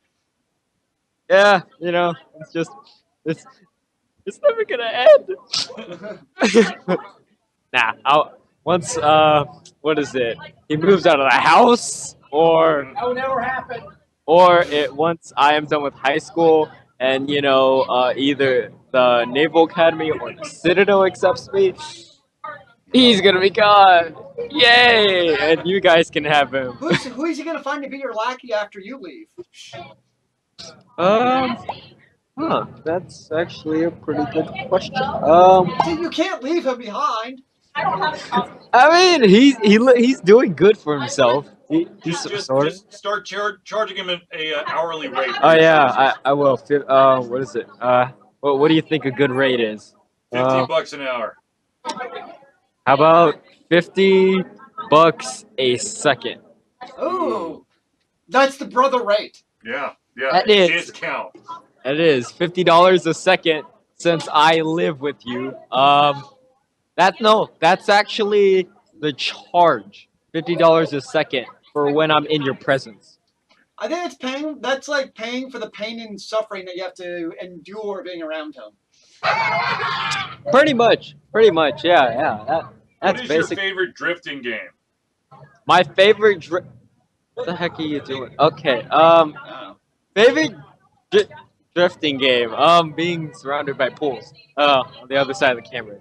yeah, it's never gonna end. Nah, once what is it? He moves out of the house, or That will never happen. once I am done with high school, and either the Naval Academy or the Citadel accepts me, he's gonna be gone. Yay! And you guys can have him. Who is he gonna find to be your lackey after you leave? That's actually a pretty good question. See, you can't leave him behind. I mean, he's doing good for himself. He's Just sort of. start charging him a hourly rate. Oh yeah, I will. What is it? What do you think a good rate is? $15 an hour. How about $50 a second? Ooh, that's the brother rate. Yeah. That is. Discount. It is $50 a second since I live with you. That's actually the charge. $50 a second for when I'm in your presence. I think it's paying. That's like paying for the pain and suffering that you have to endure being around him. Pretty much. Yeah. What That's is your basic. favorite drifting game? My favorite. What the heck are you doing? Okay. Favorite drifting game. Being surrounded by pools. On the other side of the camera.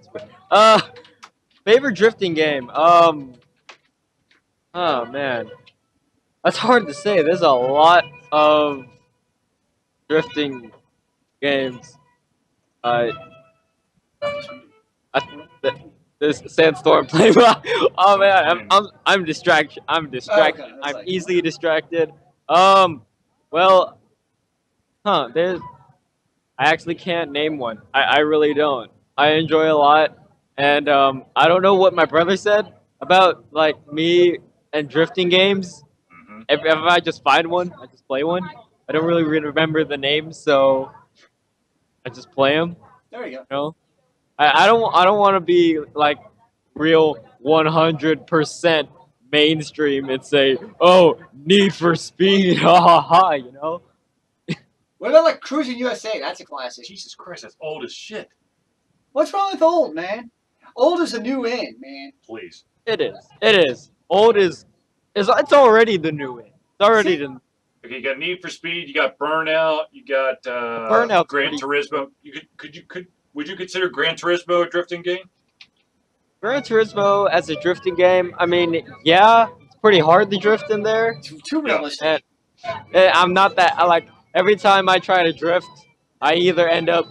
Favorite drifting game. Oh man, that's hard to say. There's a lot of drifting games. There's Sandstorm play. Oh man, I'm distracted. I'm distracted. Okay, I'm like- easily distracted. There's. I actually can't name one. I really don't. I enjoy a lot, and I don't know what my brother said about like me and drifting games. Mhm. If I just find one, I just play one. I don't really remember the names, so I just play them. There you go. You know, I don't want to be like real 100% mainstream and say, oh, Need for Speed, ha ha ha, you know. What about like Cruising USA? That's a classic. Jesus Christ, that's old as shit. What's wrong with old, man? Old is a new in, man. Please. It is. It is. Old is it's already the new way. It's already See? the Okay, you got Need for Speed, you got Burnout, you got Burnout's Gran pretty Turismo. Would you consider Gran Turismo a drifting game? Gran Turismo as a drifting game. I mean, yeah, it's pretty hard to drift in there. Too realistic. And I'm not that. I like every time I try to drift, I either end up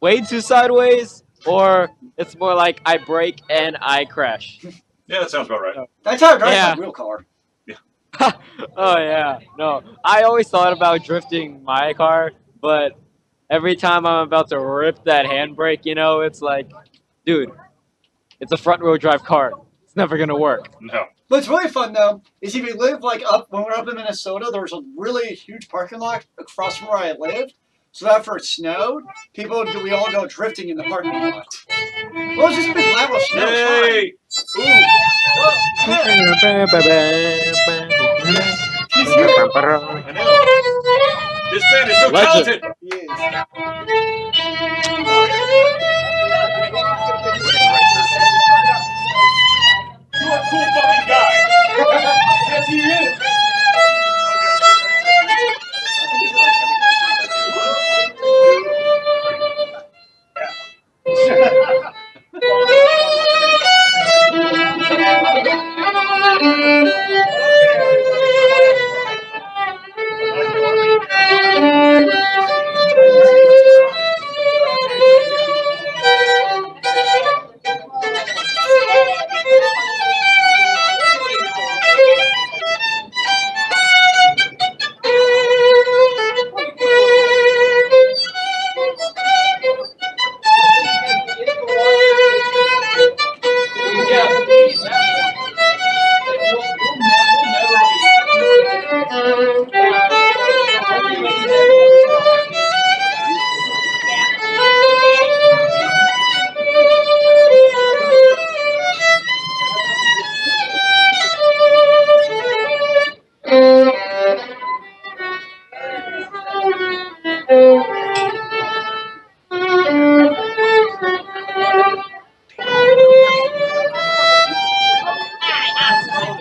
way too sideways or it's more like I brake and I crash. Yeah, that sounds about right. That's how I drive Yeah. my real car. Oh yeah, no. I always thought about drifting my car, but every time I'm about to rip that handbrake, it's like, dude, it's a front wheel drive car. It's never gonna work. No. What's really fun though is if you live like when we're up in Minnesota, there was a really huge parking lot across from where I lived. So after it snowed, we all go drifting in the parking lot. Well, it's just a big level of snow. Yay! It's fine. Well, yeah. He's here. I know. This band is so Legend. talented. He is. You're a cool fucking guy. Yes, he is.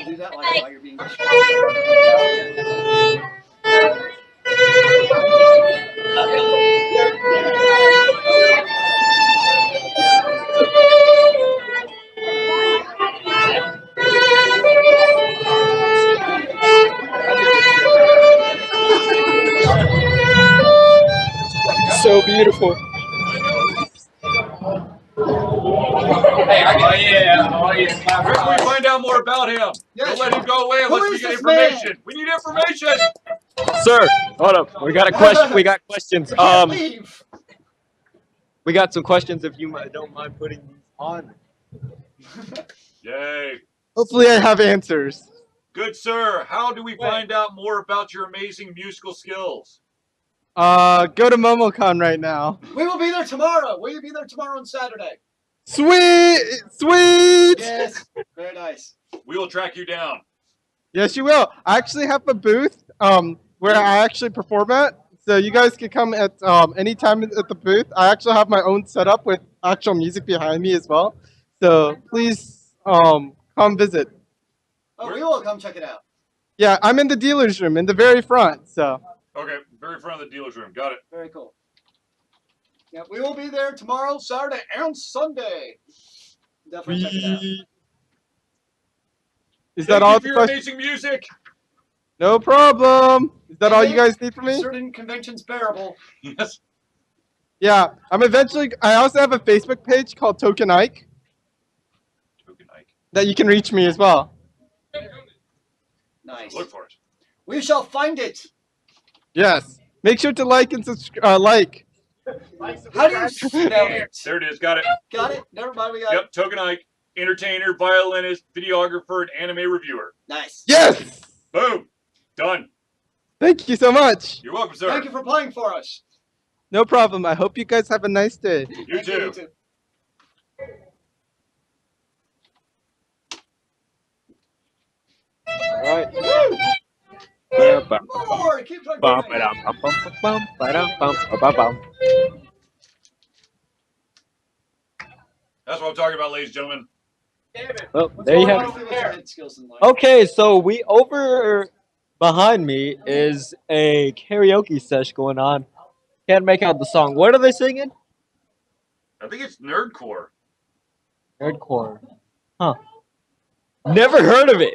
Do that like while you're being distracted. So beautiful. Where can we find out more about him? Yes. Don't let him go away Who unless we is get this information. man? We need information. Sir, hold up. We got a question. We got questions. You can't leave. We got some questions if you don't mind putting these on. Yay. Hopefully, I have answers. Good sir, how do we find out more about your amazing musical skills? Go to MomoCon right now. We will be there tomorrow. Will you be there tomorrow and Saturday? Sweet, sweet. Yes. Very nice. We will track you down. Yes, you will. I actually have a booth where I actually perform at. So you guys can come at any time at the booth. I actually have my own setup with actual music behind me as well. So please come visit. Oh, we will come check it out. Yeah, I'm in the dealer's room in the very front. So Okay, very front of the dealer's room. Got it. Very cool. Yeah, we will be there tomorrow, Saturday, and Sunday. Definitely check it out. Is Thank that you all for the your questions? amazing music. No problem. Is that all you guys need from me? Certain conventions bearable. Yes. Yeah, I also have a Facebook page called Token Ike Token Ike. that you can reach me as well. Nice. Look for it. We shall find it. Yes. Make sure to like and subscribe. Like. How do you spell it? There it is. Got it. Got it? Never mind, we got it. Yep. Token Ike, entertainer, violinist, videographer, and anime reviewer. Nice. Yes. Boom. Done. Thank you so much. You're welcome, sir. Thank you for playing for us. No problem. I hope you guys have a nice day. You Thank too. too. All right. More! Keep playing. Bum, ba-dum, bum, bum, bum, bum, ba-dum, bum, ba-ba-bum. That's what I'm talking about, ladies and gentlemen. Well, there you have it. What's your head skills in life? Okay, so we over behind me is a karaoke sesh going on. Can't make out the song. What are they singing? I think it's nerdcore. Nerdcore. Huh. Never heard of it.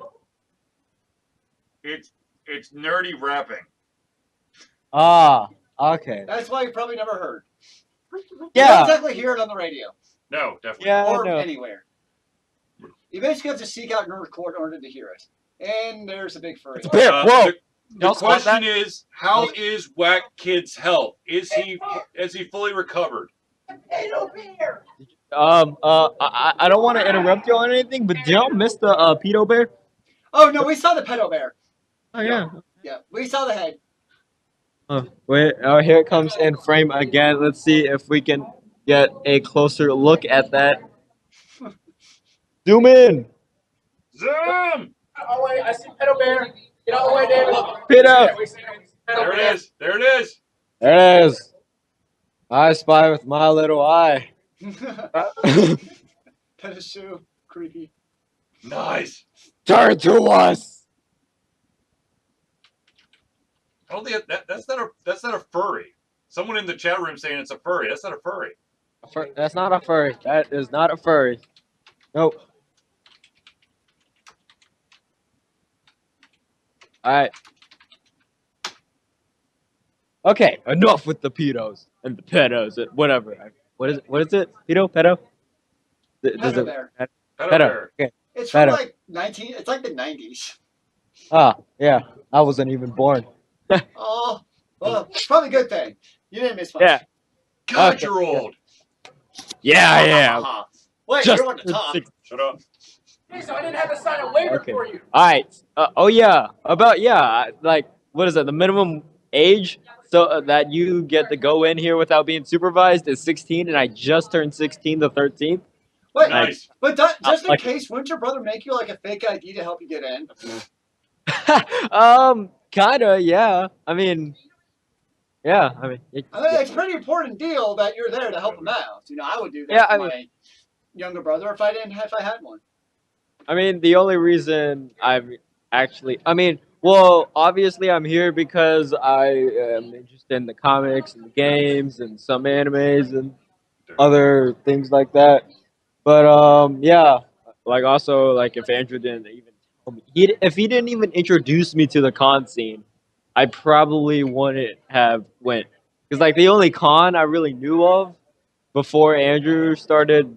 It's nerdy rapping. Ah, okay. That's why you probably never heard. You don't Yeah. exactly hear it on the radio No, definitely. Yeah, I or know. anywhere. You basically have to seek out nerdcore in order to hear it. And there's a big furry. It's a bear. Whoa. The Y'all spot question that? is, how is Whack Kid's health? Is he fully recovered? I don't want to interrupt you on anything, but did y'all miss the pedo bear? Oh, no, we saw the pedo bear. Oh yeah. Yeah, we saw the head. Wait, oh, here it comes in frame again. Let's see if we can get a closer look at that. Zoom in. Zoom! Oh wait, I see pedo bear. Get out of the way, David. Pedo. There it is. There it is. There it is. I spy with my little eye. Pedo shoe. Creepy. Nice. Turn to us. I don't think that's not a furry. Someone in the chat room saying it's a furry. That's not a furry. That's not a furry. That is not a furry. Nope. All right. Okay, enough with the pedos and the pedos and whatever. What is it? What is it? Pedo? Pedo? Pedo bear. Pedo bear. Okay. It's from Pedo. like 19. It's like the 90s. Ah, yeah. I wasn't even born. Oh, well, it's probably a good thing. You didn't miss much. Yeah. God, Okay. you're old. Yeah, yeah. Wait, Just you're on the top. Shut up. Hey, so I didn't have to sign a waiver Okay. for you. All right. Oh yeah. Like what is it? The minimum age so that you get to go in here without being supervised is 16, and I just turned 16 the 13th. Wait, Nice. but just in like- case, wouldn't your brother make you like a fake ID to help you get in? Kinda. Yeah. I mean. Yeah. I mean. It's a pretty important deal that you're there to help him out. You know, I would do that Yeah, for I my younger brother if I had one. I mean, the only reason I'm actually, well, obviously I'm here because I am interested in the comics and the games and some animes and other things like that. But yeah, like also like if Andrew didn't even tell me, if he didn't even introduce me to the con scene, I probably wouldn't have went. Because like the only con I really knew of before Andrew started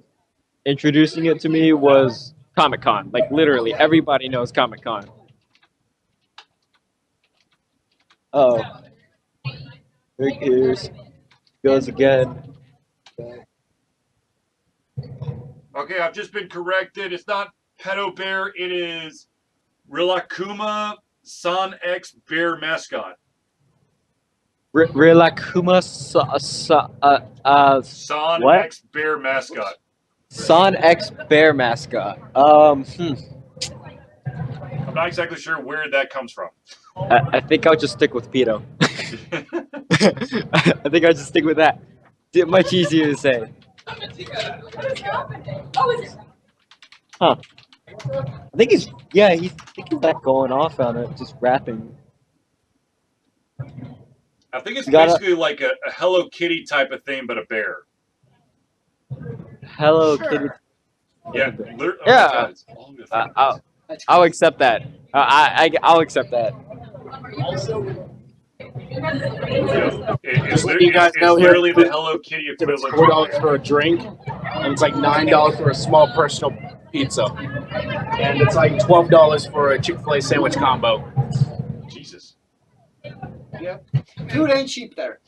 introducing it to me was Comic-Con. Like literally everybody knows Comic-Con. Oh. Here it goes again. Okay, I've just been corrected. It's not Pedo Bear. It is Rilakuma San X Bear mascot. Rilakuma San what? X Bear mascot. Son X Bear mascot. I'm not exactly sure where that comes from. I think I'll just stick with Pedo. I think I'll just stick with that. It's much easier to say. Huh. I think he's like going off on it, just rapping. I think it's You gotta- basically like a Hello Kitty type of thing, but a bear. Hello Sure. Kitty. Yeah. Yeah. Oh, That's I'll accept that. I'll accept that. It's You guys know here- literally the Hello Kitty It's equivalent. to a $4 bear. for a drink, and it's like $9 for a small personal pizza, and it's like $12 for a Chick-fil-A sandwich combo. Jesus. Food ain't cheap there.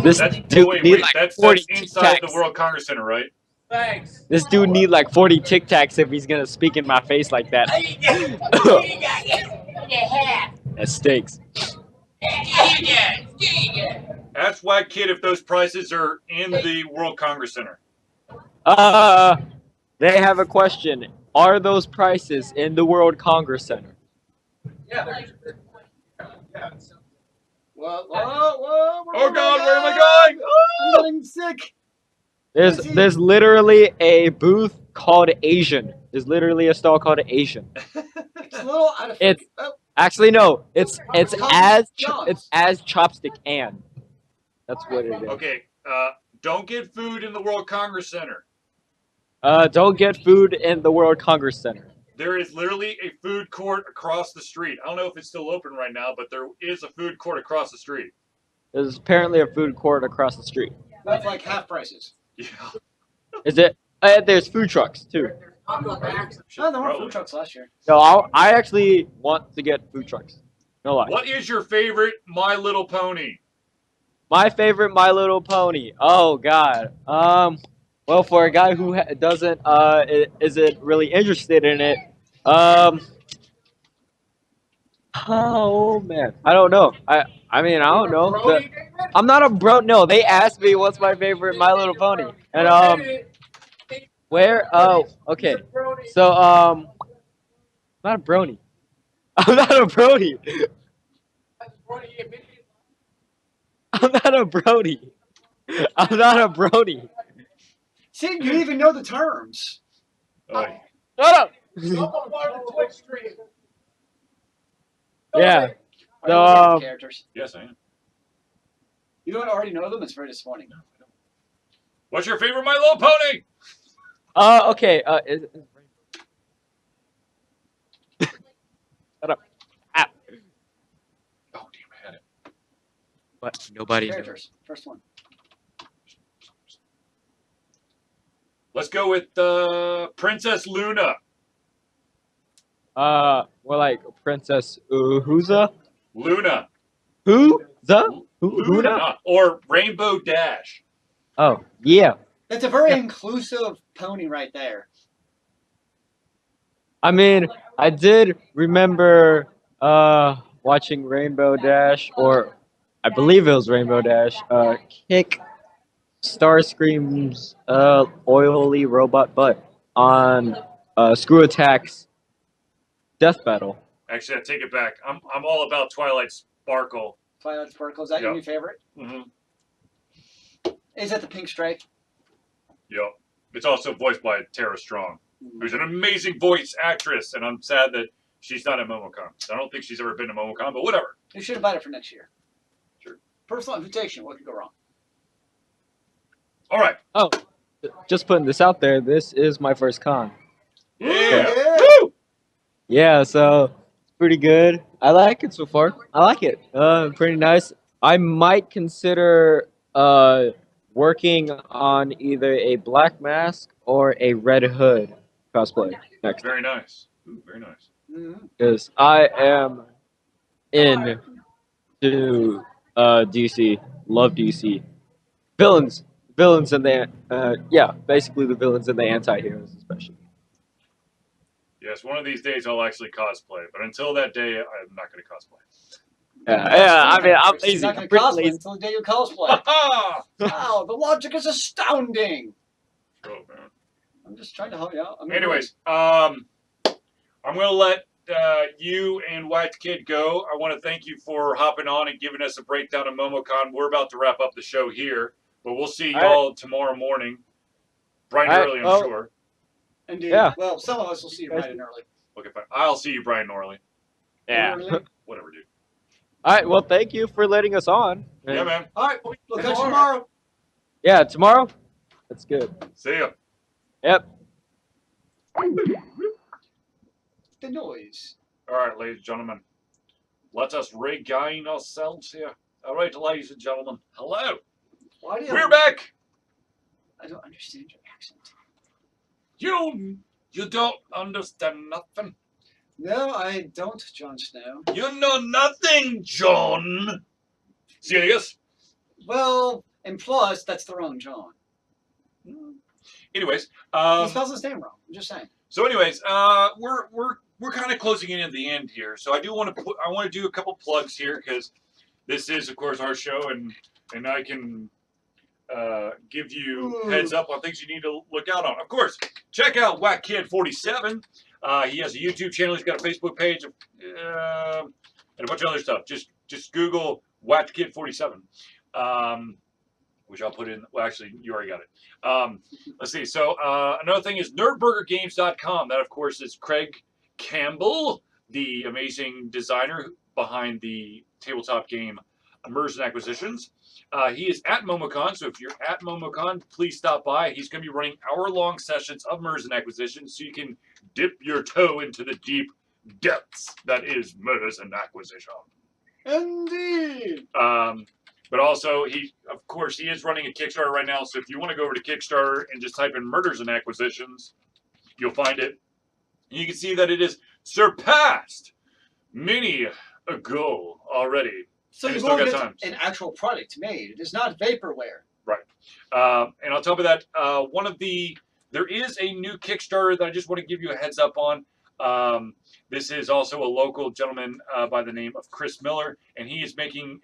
This That's, dude wait, need like that's 40 inside the Tic Tacs. World Congress Center, right? Thanks. This dude need like 40 Tic Tacs if he's gonna speak in my face like that. That stinks. Ask Whack Kid if those prices are in the World Congress Center. They have a question. Are those prices in the World Congress Center? Yeah. Whoa, Oh God, where am I going? I'm getting sick. There's literally a booth called Asian. There's literally a stall called Asian. It's a little out of It's oh, actually no. It's Cotton it's as chopstick and. That's what it is. Okay, don't get food in the World Congress Center. Don't get food in the World Congress Center. There is literally a food court across the street. I don't know if it's still open right now, but there is a food court across the street. There's apparently a food court across the street. that's like half prices. Yeah. Is it? There's food trucks too. No, there weren't food trucks last year. No, I actually want to get food trucks. No lie. What is your favorite My Little Pony? My favorite My Little Pony. Oh God. Well, for a guy who doesn't isn't really interested in it, oh man, I don't know. I mean, I don't know. I'm not a bro. No, they asked me what's my favorite My Little Pony, and where? Oh, okay. So I'm not a brony. I'm not a brony. I'm not a brony. I'm not a brony. See, you even know the terms. Oh, Shut up. Yeah. I know the characters. yes, I am. You don't already know them. It's very disappointing. What's your favorite My Little Pony? Okay. Shut up. Ah. Oh, damn, I had it. What? Nobody. Characters. First one. Let's go with Princess Luna. More like Princess Uhuza. Luna. Who? Luna? Or Rainbow Dash. Oh, yeah. That's a very inclusive pony right there. I mean, I did remember watching Rainbow Dash, or I believe it was Rainbow Dash, kick Starscream's oily robot butt on Screw Attack's Death Battle. Actually, I take it back. I'm all about Twilight Sparkle. Twilight Sparkle. Is that your new favorite? Mm-hmm. Is that the pink stripe? Yep. It's also voiced by Tara Strong, who's an amazing voice actress, and I'm sad that she's not at MomoCon. I don't think she's ever been to MomoCon, but whatever. You should invite her for next year. Sure. Personal invitation. What could go wrong? All right. Oh, just putting this out there. This is my first con. Yeah. Yeah. Woo! Yeah, so it's pretty good. I like it so far. I like it. Pretty nice. I might consider working on either a Black Mask or a Red Hood cosplay next time. Very nice. Ooh, very nice. Mm-hmm. Because I am in to DC. Love DC. Villains and the basically the villains and the anti-heroes especially. Yes, one of these days I'll actually cosplay, but until that day, I'm not going to cosplay. Yeah, I mean, I'm You're lazy. not I'm going to pretty cosplay lazy. until the day you cosplay. Wow, the logic is astounding. Oh, man. I'm just trying to help you out. I mean, Anyways, I'm going to let you and White Kid go. I want to thank you for hopping on and giving us a breakdown of MomoCon. We're about to wrap up the show here, but we'll see y'all tomorrow morning, bright and early, I'm sure. Indeed. Yeah. Well, some of us will see you bright and early. Okay, fine. I'll see you bright and early. Yeah. Whatever, dude. All right. Well, thank you for letting us on. Yeah, man. All right, we'll catch you tomorrow. Yeah, tomorrow. That's good. See ya. Yep. The noise. All right, ladies and gentlemen. Let us regain ourselves here. All right, ladies and gentlemen. Hello. Why do you? We're back. I don't understand your accent. You don't understand nothing. No, I don't, Jon Snow. You know nothing, John. Zealeus. Well, and plus, that's the wrong John. Anyways, He spells his name wrong. I'm just saying. so anyways, we're kind of closing in at the end here. So I want to do a couple plugs here because this is, of course, our show, and I can give you heads up on things you need to look out on. Of course, check out Whack Kid 47. He has a YouTube channel. He's got a Facebook page, and a bunch of other stuff. Just just Google WhackKid47. Which I'll put in. Well, actually, you already got it. Let's see. So another thing is nerdburgergames.com. That, of course, is Craig Campbell, the amazing designer behind the tabletop game Immersion Acquisitions. He is at MomoCon, so if you're at MomoCon, please stop by. He's going to be running hour-long sessions of Immersion Acquisitions, so you can dip your toe into the deep depths that is Immersion Acquisition. Indeed. But also, of course, he is running a Kickstarter right now. So if you want to go over to Kickstarter and just type in Murders and Acquisitions, you'll find it. And you can see that it is surpassed many a goal already. So And you it's still will got get time. an actual product made. It is not vaporware. Right. And on top of that, there is a new Kickstarter that I just want to give you a heads up on. This is also a local gentleman by the name of Chris Miller, and he is making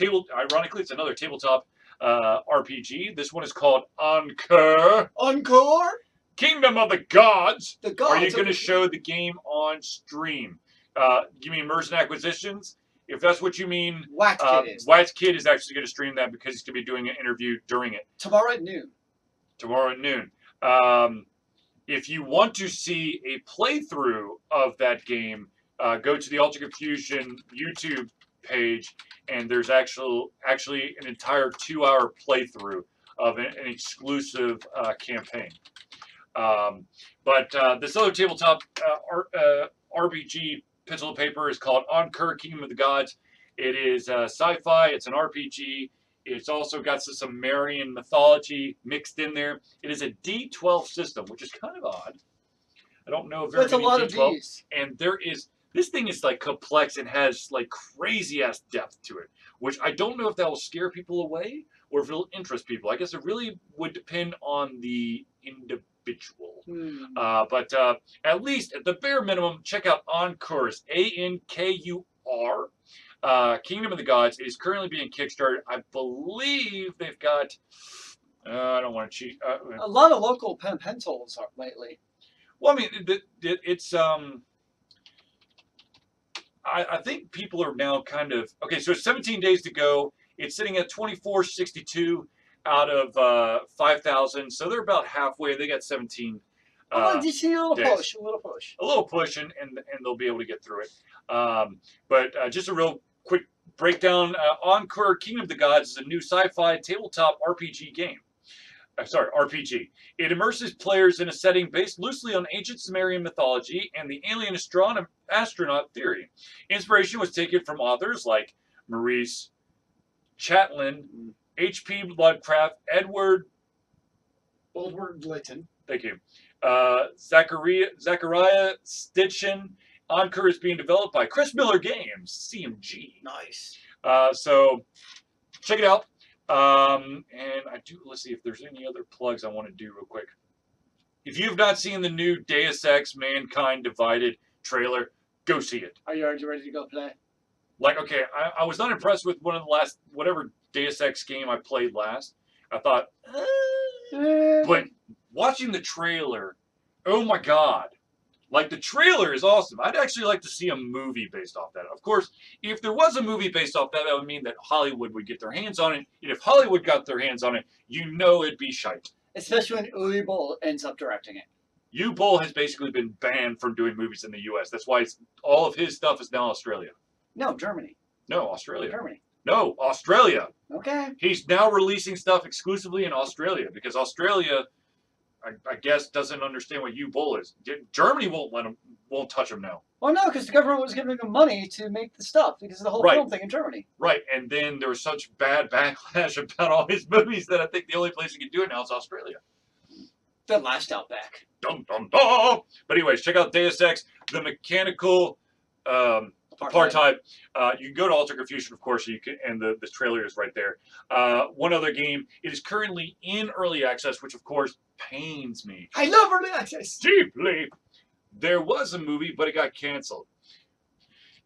ironically, it's another tabletop RPG. This one is called Encore. Encore? Kingdom of the Gods. The gods. Are you going to show the game on stream? You mean Immersion Acquisitions? If that's what you mean, WhackKid is. WhackKid is actually going to stream that because he's going to be doing an interview during it. Tomorrow at noon. Tomorrow at noon. If you want to see a playthrough of that game, go to the Alter Confusion YouTube page, and there's actually an entire 2-hour playthrough of an exclusive campaign. But this other tabletop RPG pencil and paper is called Encore Kingdom of the Gods. It is sci-fi. It's an RPG. It's also got some Sumerian mythology mixed in there. It is a D12 system, which is kind of odd. I don't know very That's a many lot D12. of Ds. And this thing is like complex and has like crazy ass depth to it, which I don't know if that will scare people away or if it'll interest people. I guess it really would depend on the individual. But at least at the bare minimum, check out Encore's Ankur. Kingdom of the Gods is currently being kickstarted. I believe they've got. I don't want to cheat. A lot of local pen pencils lately. Well, I mean, it's I think people are now kind of okay. So it's 17 days to go. It's sitting at 2462 out of 5,000. So they're about halfway. They got 17. Just a little days. push, a little push. A little push, and they'll be able to get through it. But just a real quick breakdown. Encore Kingdom of the Gods is a new sci-fi tabletop RPG game. RPG. It immerses players in a setting based loosely on ancient Sumerian mythology and the alien astronaut theory. Inspiration was taken from authors like Maurice Chatelain, H.P. Lovecraft, Edward Lytton. Thank you. Zachariah Stitchin. Encore is being developed by Chris Miller Games, CMG. Nice. So check it out. And let's see if there's any other plugs I want to do real quick. If you've not seen the new Deus Ex Mankind Divided trailer, go see it. Are you already ready to go play? Like, okay, I was not impressed with one of the last, whatever Deus Ex game I played last. I thought, but watching the trailer, oh my God. Like, the trailer is awesome. I'd actually like to see a movie based off that. Of course, if there was a movie based off that, that would mean that Hollywood would get their hands on it. And if Hollywood got their hands on it, you know it'd be shite. Especially when Uwe Boll ends up directing it. Uwe Boll has basically been banned from doing movies in the U.S. That's why all of his stuff is now Australia. No, Germany. No, Australia. Germany. No, Australia. Okay. He's now releasing stuff exclusively in Australia because Australia, I guess, doesn't understand what Uwe Boll is. Germany won't touch him now. Well, no, because the government was giving them money to make the stuff because of the whole Right. film thing in Germany. Right, and then there was such bad backlash about all his movies that I think the only place he can do it now is Australia. The last Outback. Dum dum dum. But anyways, check out Deus Ex, the mechanical part type. You can go to Alter Confusion, of course, and the trailer is right there. One other game. It is currently in early access, which of course pains me I love early access. deeply. There was a movie, but it got canceled.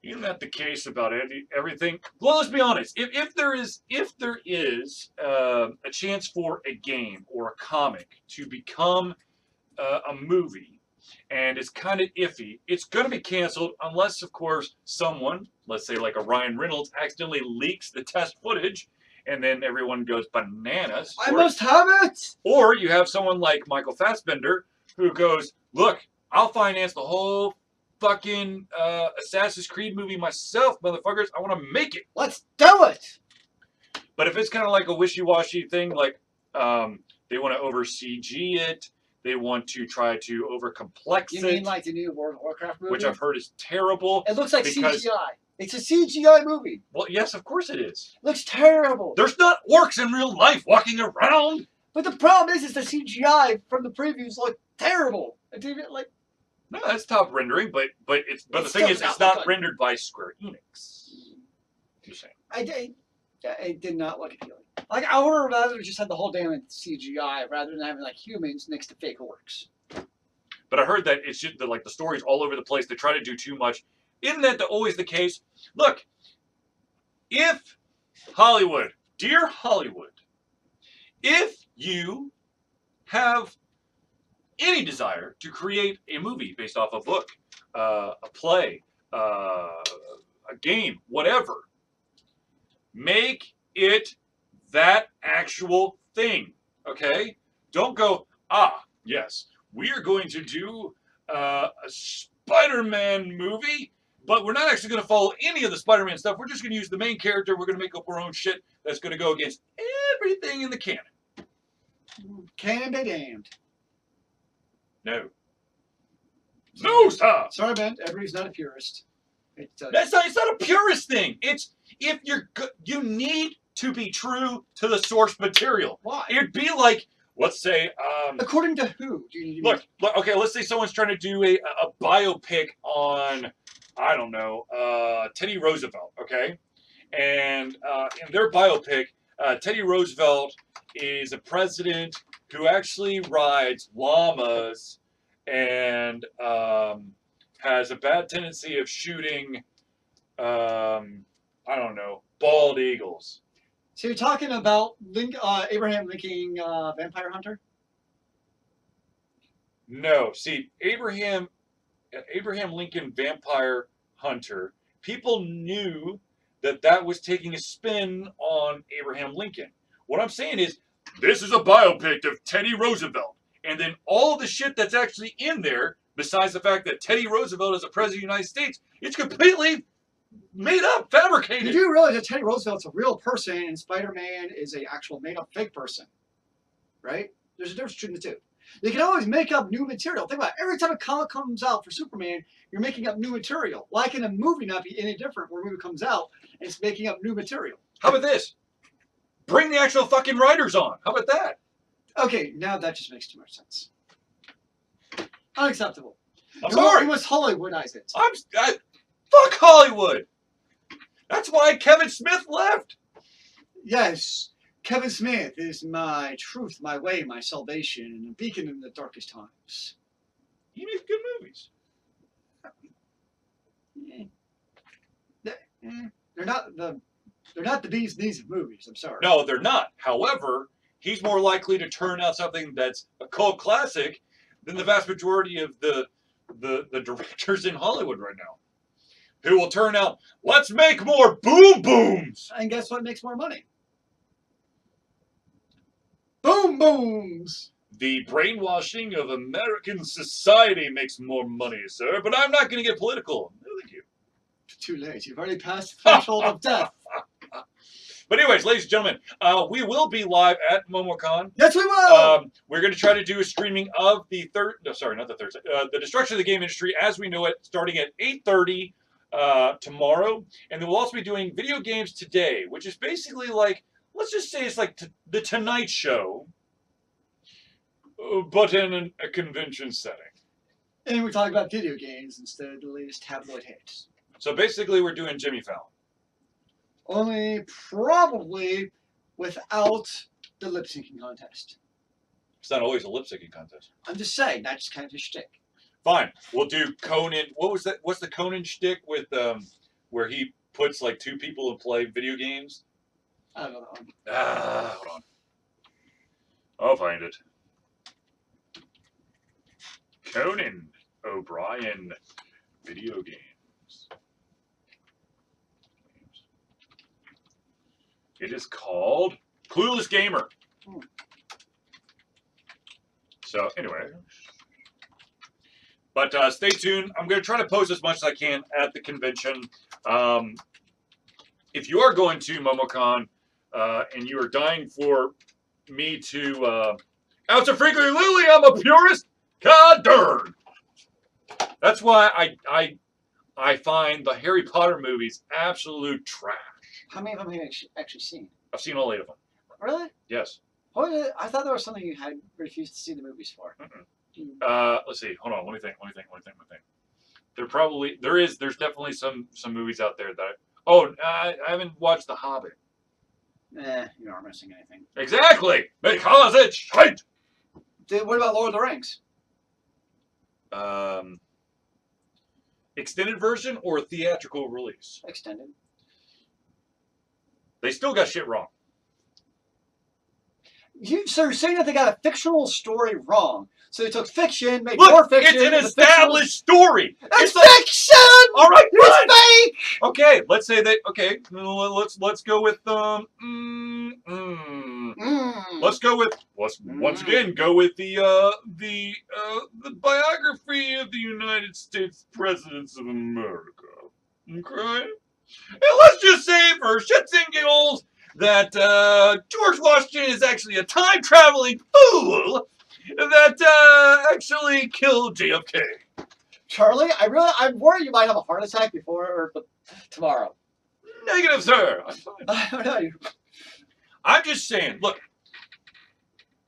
Isn't that the case about everything? Well, let's be honest. If there is a chance for a game or a comic to become a movie, and it's kind of iffy. It's going to be canceled unless, of course, someone, let's say like a Ryan Reynolds, accidentally leaks the test footage, and then everyone goes bananas. I must have it! Or you have someone like Michael Fassbender who goes, look, I'll finance the whole fucking Assassin's Creed movie myself, motherfuckers. I want to make it. Let's do it! But if it's kind of like a wishy-washy thing, like they want to over CG it, they want to try to over complex You it, mean like the new World of Warcraft movie? which I've heard is terrible. It looks like because- CGI. It's a CGI movie. Well, yes, of course it is. It looks terrible. There's not orcs in real life walking around. But the problem is the CGI from the previews look terrible. It's even like No, that's top rendering, but the It's thing still is, not it's not good. rendered by Square Enix. Just saying. it did not look appealing. Like I would have rather just had the whole damn CGI rather than having like humans next to fake orcs. But I heard that it's just that like the story's all over the place. They try to do too much. Isn't that always the case? Look, if Hollywood, dear Hollywood, if you have any desire to create a movie based off a book, a play, a game, whatever, make it that actual thing, okay? Don't go, yes, we are going to do a Spider-Man movie, but we're not actually going to follow any of the Spider-Man stuff. We're just going to use the main character. We're going to make up our own shit that's going to go against everything in the canon. Canon be damned. No. No, sir. Sorry, man. Everybody's not a purist. It's It's not a purist thing. It's if you need to be true to the source material. why? It'd be like, let's say, According to who? Do you need to look, okay, let's say someone's trying to do a biopic on, I don't know, Teddy Roosevelt, okay? And in their biopic, Teddy Roosevelt is a president who actually rides llamas and has a bad tendency of shooting, I don't know, bald eagles. So you're talking about Abraham Lincoln Vampire Hunter? No, see, Abraham Lincoln Vampire Hunter, people knew that was taking a spin on Abraham Lincoln. What I'm saying is, this is a biopic of Teddy Roosevelt. And then all the shit that's actually in there, besides the fact that Teddy Roosevelt is a president of the United States, it's completely made up, fabricated. You do realize that Teddy Roosevelt's a real person and Spider-Man is a actual made-up fake person, right? There's a difference between the two. They can always make up new material. Think about it. Every time a comic comes out for Superman, you're making up new material. Why can a movie not be any different where a movie comes out and it's making up new material? How about this? Bring the actual fucking writers on. How about that? Okay, now that just makes too much sense. Unacceptable. I'm You sorry. must Hollywoodize it. Fuck Hollywood. That's why Kevin Smith left. Yes, Kevin Smith is my truth, my way, my salvation, and a beacon in the darkest times. He makes good movies. They're not the bee's knees of movies. I'm sorry. No, they're not. However, he's more likely to turn out something that's a cult classic than the vast majority of the directors in Hollywood right now, who will turn out, let's make more boom booms. And guess what makes more money? Boom booms. The brainwashing of American society makes more money, sir. But I'm not going to get political. No, thank you. Too late. You've already passed the threshold of death. But anyways, ladies and gentlemen, we will be live at MomoCon. Yes, we will. We're going to try to do a streaming of the the destruction of the game industry as we know it, starting at 8:30 tomorrow, and then we'll also be doing video games today, which is basically like, let's just say it's like the Tonight Show, but in a convention setting. And we're talking about video games instead of the latest tabloid hits. So basically, we're doing Jimmy Fallon. Only probably without the lip syncing contest. It's not always a lip syncing contest. I'm just saying, that's kind of a shtick. Fine, we'll do Conan. What was that? What's the Conan shtick with where he puts like two people and play video games? I don't know that one. Hold on. I'll find it. Conan. O'Brien video games. It is called Clueless Gamer. So anyway, but stay tuned. I'm going to try to post as much as I can at the convention. If you are going to MomoCon and you are dying for me to answer frequently, Lily, I'm a purist. God darn. That's why I find the Harry Potter movies absolute trash. How many of them have you actually seen? I've seen all 8 of them. Really? Yes. I thought there was something you had refused to see the movies for. Let's see. Hold on. Let me think. There's definitely some movies out there that I haven't watched The Hobbit. You aren't missing anything. Exactly. Because it's shite. What about Lord of the Rings? Extended version or theatrical release? Extended. They still got shit wrong. So you're saying that they got a fictional story wrong. So they took fiction, made Look, more fiction. it's an established story. It's like, fiction! all right, it's fake! Okay, let's say that. Okay, let's go with Let's go with once again go with the biography of the United States Presidents of America. Okay, and let's just say for shits and giggles that George Washington is actually a time traveling fool that actually killed JFK. Charlie, I'm worried you might have a heart attack tomorrow. Negative, sir. I'm fine. I don't know. I'm just saying, look,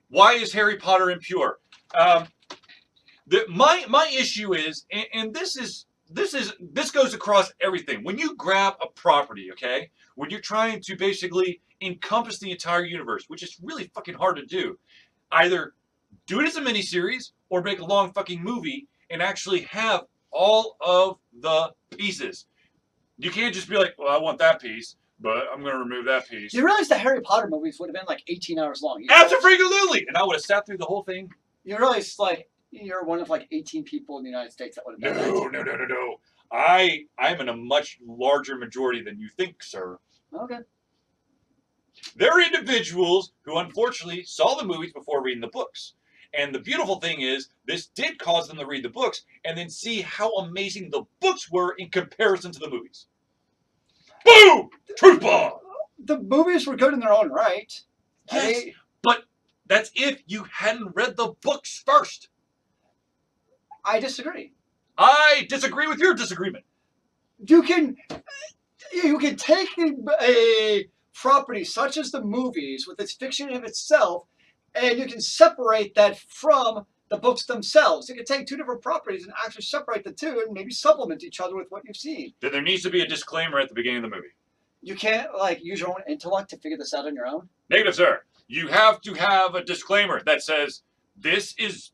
why is Harry Potter impure? My issue is, and this goes across everything. When you grab a property, okay, when you're trying to basically encompass the entire universe, which is really fucking hard to do, either do it as a miniseries or make a long fucking movie and actually have all of the pieces. You can't just be like, well, I want that piece, but I'm going to remove that piece. You realize the Harry Potter movies would have been like 18 hours long. Absolutely! And I would have sat through the whole thing. You realize, like, you're one of like 18 people in the United States that would have done that. No. I'm in a much larger majority than you think, sir. Okay. There are individuals who unfortunately saw the movies before reading the books. And the beautiful thing is, this did cause them to read the books and then see how amazing the books were in comparison to the movies. Boom! Truth bomb! The movies were good in their own right. Yes, but that's if you hadn't read the books first. I disagree. I disagree with your disagreement. You can take a property such as the movies with its fiction of itself, and you can separate that from the books themselves. You can take two different properties and actually separate the two and maybe supplement each other with what you've seen. Then there needs to be a disclaimer at the beginning of the movie. You can't, like, use your own intellect to figure this out on your own? Negative, sir. You have to have a disclaimer that says, this is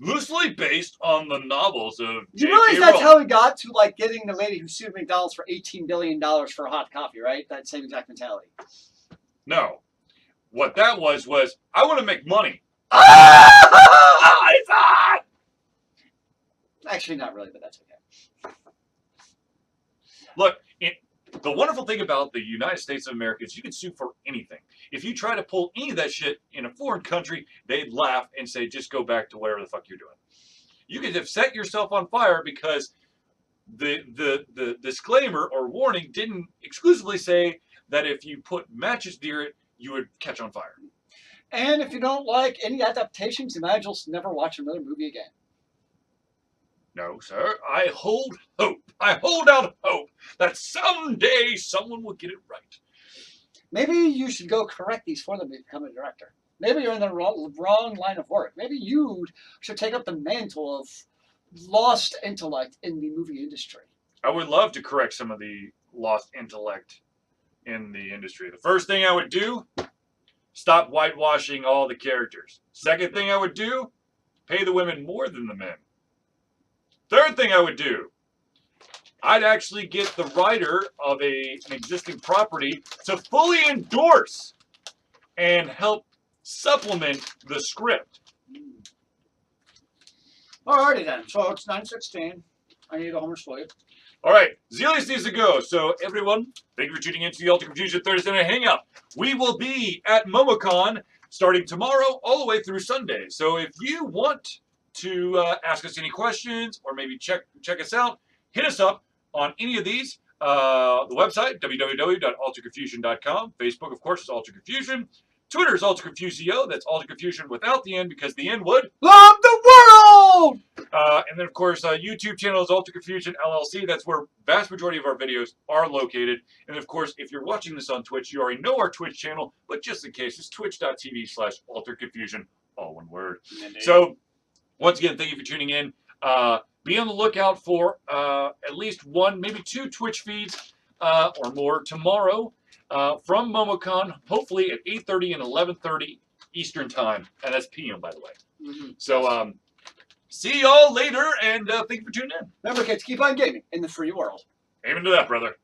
loosely based on the novels of You realize that's how we got to, like, getting the lady who sued McDonald's for $18 billion for hot coffee, right? That same exact mentality. No. What that was I want to make money. Actually, not really, but that's okay. Look, the wonderful thing about the United States of America is you can sue for anything. If you try to pull any of that shit in a foreign country, they'd laugh and say, just go back to whatever the fuck you're doing. You could have set yourself on fire because the disclaimer or warning didn't exclusively say that if you put matches near it, you would catch on fire. And if you don't like any adaptations, you might as well never watch another movie again. No, sir. I hold hope. I hold out hope that someday someone will get it right. Maybe you should go correct these for them to become a director. Maybe you're in the wrong line of work. Maybe you should take up the mantle of lost intellect in the movie industry. I would love to correct some of the lost intellect in the industry. The first thing I would do, stop whitewashing all the characters. Second thing I would do, pay the women more than the men. Third thing I would do, I'd actually get the writer of an existing property to fully endorse and help supplement the script. Alrighty then. So it's 9:16. I need to go home and sleep. All right, Zealeus needs to go. So everyone, thank you for tuning into the Ultra Confusion Thursday Night Hangout. We will be at MomoCon starting tomorrow all the way through Sunday. So if you want to ask us any questions or maybe check us out, hit us up on any of these. The website, www.ultraconfusion.com. Facebook, of course, is Ultra Confusion. Twitter is Ultra Confusio. That's Ultra Confusion without the N because the N would Love the world! and then, of course, YouTube channel is Ultra Confusion LLC. That's where vast majority of our videos are located. And, of course, if you're watching this on Twitch, you already know our Twitch channel. But just in case, it's twitch.tv/Ultra Confusion, all one word. Indeed. So, once again, thank you for tuning in. Be on the lookout for at least one, maybe two Twitch feeds or more tomorrow from MomoCon, hopefully at 8:30 and 11:30 Eastern Time. And that's PM, by the way. Mm-hmm. So, see y'all later, and thank you for tuning in. Remember, kids, keep on gaming in the free world. Amen to that, brother.